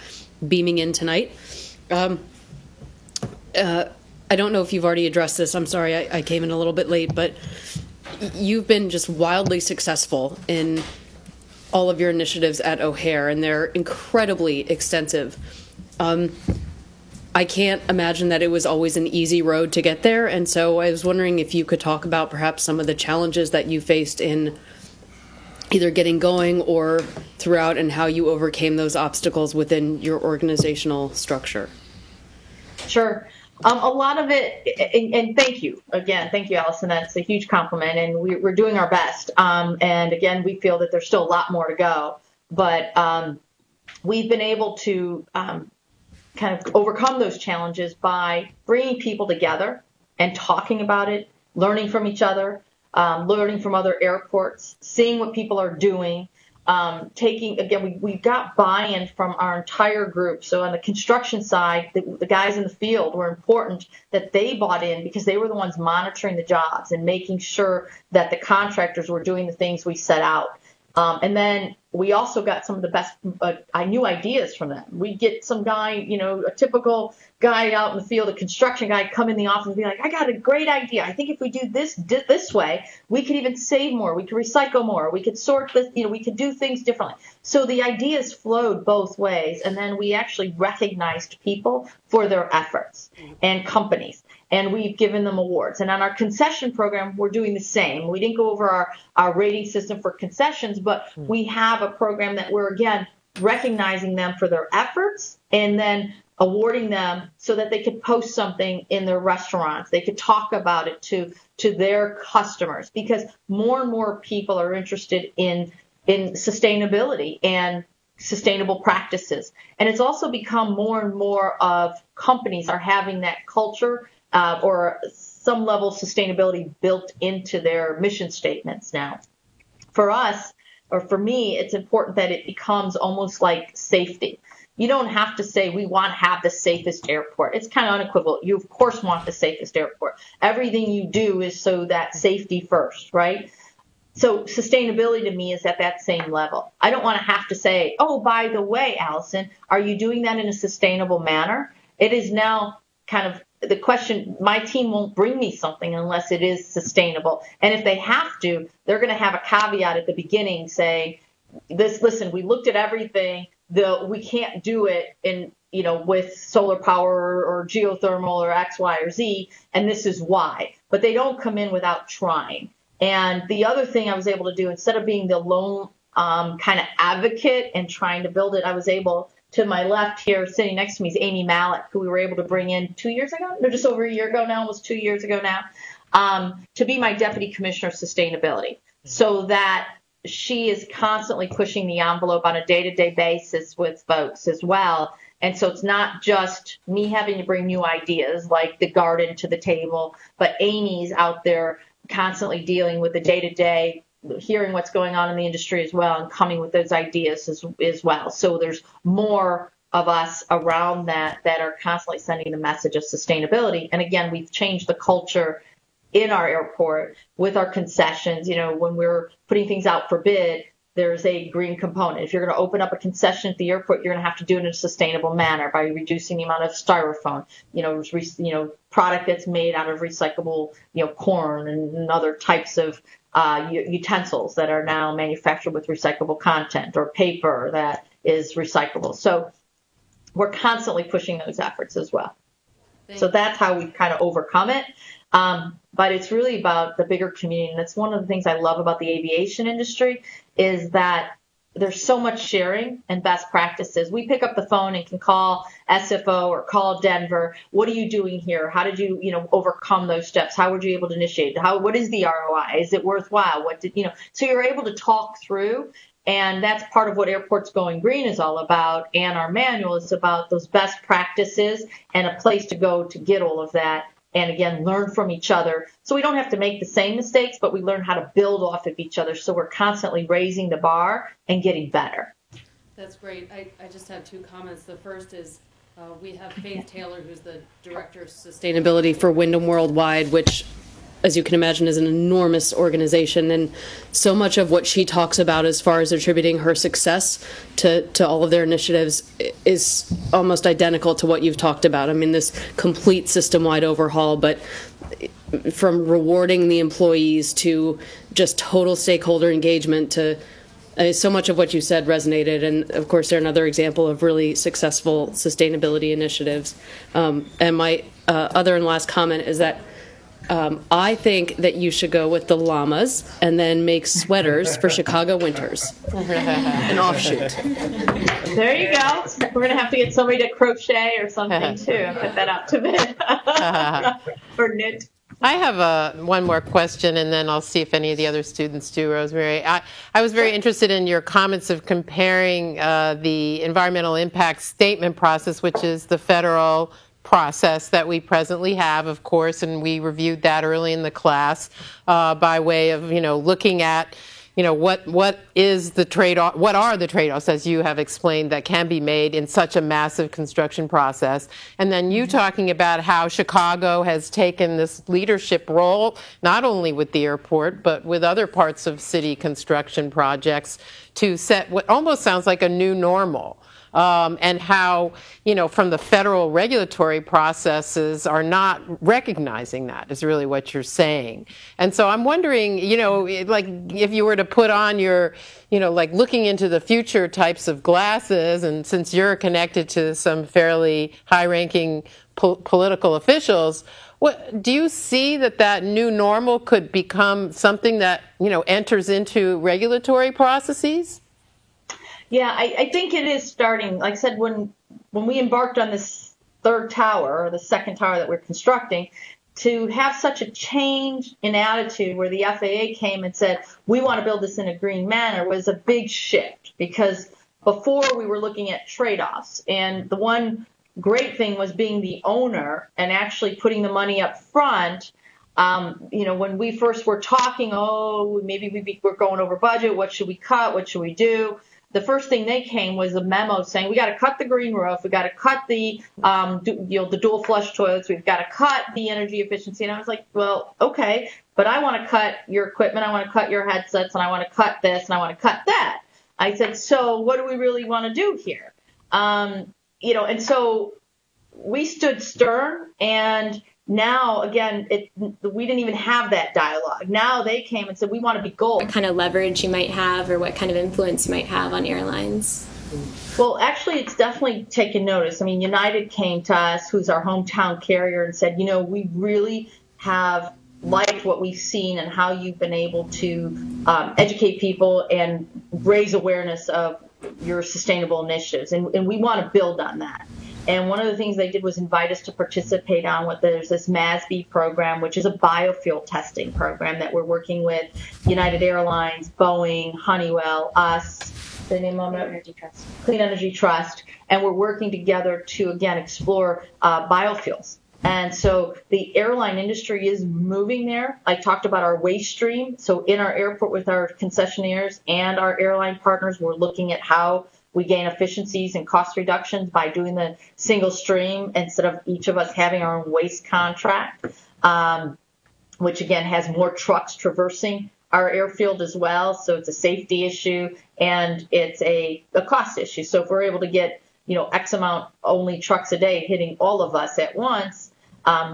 beaming in tonight. I don't know if you've already addressed this. I'm sorry, I came in a little bit late, but you've been just wildly successful in all of your initiatives at OHare, and they're incredibly extensive. I can't imagine that it was always an easy road to get there, and so I was wondering if you could talk about perhaps some of the challenges that you faced in either getting going or throughout, and how you overcame those obstacles within your organizational structure. Sure. A lot of it, and thank you again. Thank you, Allison. That's a huge compliment, and we're doing our best. And again, we feel that there's still a lot more to go, but we've been able to kind of overcome those challenges by bringing people together and talking about it, learning from each other, learning from other airports, seeing what people are doing. We got buy-in from our entire group. So on the construction side, the guys in the field were important that they bought in because they were the ones monitoring the jobs and making sure that the contractors were doing the things we set out. And then we also got some of the best new ideas from them. We'd get some guy, a typical guy out in the field, a construction guy, come in the office and be like, I got a great idea. I think if we do this way, we could even save more. We could recycle more. We could sort this, we could do things differently. So the ideas flowed both ways. And then we actually recognized people for their efforts and companies. And we've given them awards. And on our concession program, we're doing the same. We didn't go over our rating system for concessions, but we have a program that we're, again, recognizing them for their efforts and then awarding them so that they could post something in their restaurants. They could talk about it to their customers, because more and more people are interested in sustainability and sustainable practices. And it's also become more and more of companies are having that culture or some level of sustainability built into their mission statements now. For us, or for me, it's important that it becomes almost like safety. You don't have to say we want to have the safest airport. It's kind of unequivocal. You, of course, want the safest airport. Everything you do is so that safety first, right? So sustainability to me is at that same level. I don't want to have to say, oh, by the way, Allison, are you doing that in a sustainable manner? It is now kind of the question. My team won't bring me something unless it is sustainable. And if they have to, they're going to have a caveat at the beginning saying, listen, we looked at everything. We can't do it with solar power or geothermal or X, Y, or Z, and this is why. But they don't come in without trying. And the other thing I was able to do, instead of being the lone kind of advocate and trying to build it, I was able, to my left here, sitting next to me, is Amy Malik, who we were able to bring in 2 years ago, no, just over a year ago now, almost 2 years ago now, to be my Deputy Commissioner of Sustainability, so that she is constantly pushing the envelope on a day-to-day basis with folks as well. And so it's not just me having to bring new ideas like the garden to the table, but Amy's out there constantly dealing with the day-to-day hearing what's going on in the industry as well and coming with those ideas as well. So there's more of us around that are constantly sending the message of sustainability. And again, we've changed the culture in our airport with our concessions. When we're putting things out for bid, there's a green component. If you're going to open up a concession at the airport, you're going to have to do it in a sustainable manner by reducing the amount of styrofoam, product that's made out of recyclable, corn and other types of utensils that are now manufactured with recyclable content, or paper that is recyclable. So we're constantly pushing those efforts as well. So that's how we kind of overcome it. But it's really about the bigger community. And that's one of the things I love about the aviation industry is that there's so much sharing and best practices. We pick up the phone and can call SFO or call Denver. What are you doing here? How did you, overcome those steps? How were you able to initiate? What is the ROI? Is it worthwhile? So you're able to talk through. And that's part of what Airports Going Green is all about. And our manual is about those best practices and a place to go to get all of that. And again, learn from each other. So we don't have to make the same mistakes, but we learn how to build off of each other. So we're constantly raising the bar and getting better. That's great. I just have two comments. The first is we have Faith Taylor, who's the Director of Sustainability for Wyndham Worldwide, which, as you can imagine, is an enormous organization. And so much of what she talks about as far as attributing her success to all of their initiatives is almost identical to what you've talked about. I mean, this complete system-wide overhaul, but from rewarding the employees to just total stakeholder engagement to so much of what you said resonated. And of course, they're another example of really successful sustainability initiatives. And my other and last comment is that I think that you should go with the llamas and then make sweaters for Chicago winters. An offshoot. There you go. We're going to have to get somebody to crochet or something, too, and put that out to bid. Or knit. I have one more question, and then I'll see if any of the other students do, Rosemarie. I was very interested in your comments of comparing the environmental impact statement process, which is the federal process that we presently have, of course, and we reviewed that early in the class by way of, looking at, what is the trade-off, what are the trade-offs, as you have explained, that can be made in such a massive construction process. And then you talking about how Chicago has taken this leadership role, not only with the airport, but with other parts of city construction projects to set what almost sounds like a new normal. And how, from the federal regulatory processes are not recognizing that is really what you're saying. And so I'm wondering, like if you were to put on your, like looking into the future types of glasses, and since you're connected to some fairly high-ranking political officials, what do you see that new normal could become something that, enters into regulatory processes? Yeah, I think it is starting. Like I said, when we embarked on this third tower, or the second tower that we're constructing, to have such a change in attitude where the FAA came and said, we want to build this in a green manner, was a big shift. Because before we were looking at trade-offs. And the one great thing was being the owner and actually putting the money up front. When we first were talking, maybe we're going over budget. What should we cut? What should we do? The first thing they came was a memo saying we got to cut the green roof, we got to cut the dual flush toilets, we've got to cut the energy efficiency. And I was like, well, okay, but I want to cut your equipment, I want to cut your headsets, and I want to cut this, and I want to cut that. I said, so what do we really want to do here? And so we stood stern, and now, again, we didn't even have that dialogue. Now they came and said, we want to be gold. What kind of leverage you might have or what kind of influence you might have on airlines? Well, actually, it's definitely taken notice. I mean, United came to us, who's our hometown carrier, and said, we really have liked what we've seen and how you've been able to educate people and raise awareness of your sustainable initiatives. And we want to build on that. And one of the things they did was invite us to participate on there's this MASB program, which is a biofuel testing program that we're working with United Airlines, Boeing, Honeywell, us, the name of it? Clean Energy Trust. And we're working together to, again, explore biofuels. And so the airline industry is moving there. I talked about our waste stream. So in our airport with our concessionaires and our airline partners, we're looking at how we gain efficiencies and cost reductions by doing the single stream instead of each of us having our own waste contract, which again has more trucks traversing our airfield as well. So it's a safety issue and it's a cost issue. So if we're able to get, X amount only trucks a day hitting all of us at once,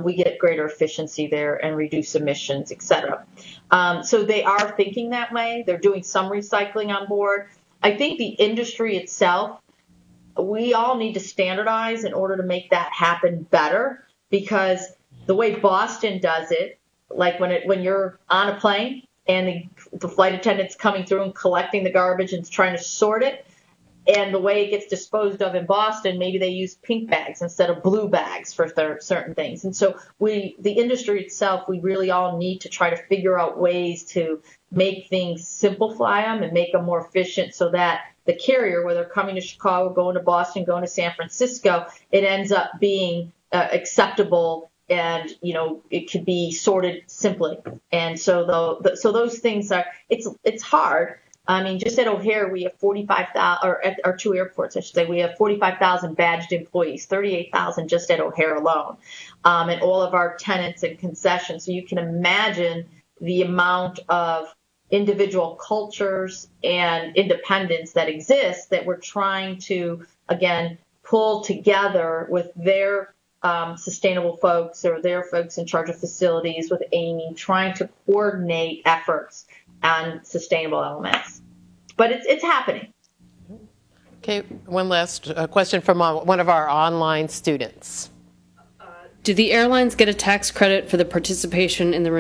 we get greater efficiency there and reduce emissions, et cetera. So they are thinking that way. They're doing some recycling on board. I think the industry itself, we all need to standardize in order to make that happen better, because the way Boston does it, like when you're on a plane and the flight attendant's coming through and collecting the garbage and trying to sort it, and the way it gets disposed of in Boston, maybe they use pink bags instead of blue bags for certain things. And so the industry itself, we really all need to try to figure out ways to make things, simplify them and make them more efficient so that the carrier, whether coming to Chicago, going to Boston, going to San Francisco, it ends up being acceptable and, it could be sorted simply. And so so those things it's hard. I mean, just at OHare, we have 45,000, or at our two airports, I should say, we have 45,000 badged employees, 38,000 just at OHare alone, and all of our tenants and concessions. So you can imagine the amount of individual cultures and independence that exists that we're trying to, again, pull together with their sustainable folks or their folks in charge of facilities with Amy, trying to coordinate efforts on sustainable elements. But it's happening. Okay, one last question from one of our online students. Do the airlines get a tax credit for the participation in the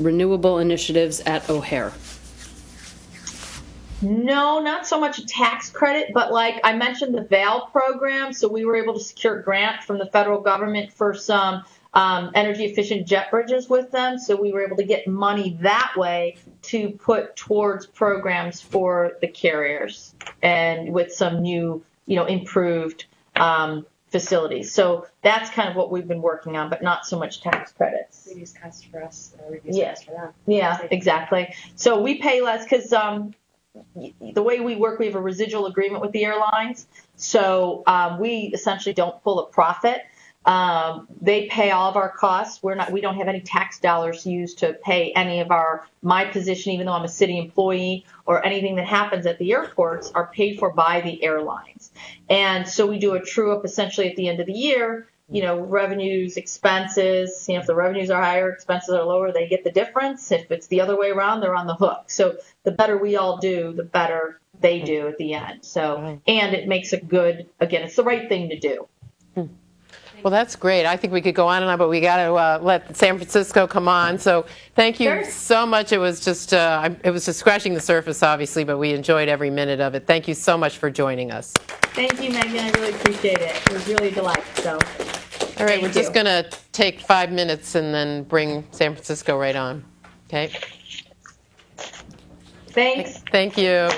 renewable initiatives at OHare? No, not so much a tax credit, but like I mentioned, the VAL program. So we were able to secure a grant from the federal government for some energy efficient jet bridges with them. So we were able to get money that way to put towards programs for the carriers and with some new, improved facilities. So that's kind of what we've been working on, but not so much tax credits. Reduce costs for us, reduce costs for them. Yeah, exactly. So we pay less because the way we work, we have a residual agreement with the airlines. So we essentially don't pull a profit. They pay all of our costs. We don't have any tax dollars used to pay any of my position, even though I'm a city employee, or anything that happens at the airports are paid for by the airlines. And so we do a true up essentially at the end of the year, revenues, expenses, if the revenues are higher, expenses are lower, they get the difference. If it's the other way around, they're on the hook. So the better we all do, the better they do at the end. So, and it makes it good, again, it's the right thing to do. Well, that's great. I think we could go on and on, but we got to let San Francisco come on. So thank you so much. It was just scratching the surface, obviously, but we enjoyed every minute of it. Thank you so much for joining us. Thank you, Megan. I really appreciate it. It was really a delight. So, all right, we're just going to take 5 minutes and then bring San Francisco right on. Okay. Thanks. Thank you.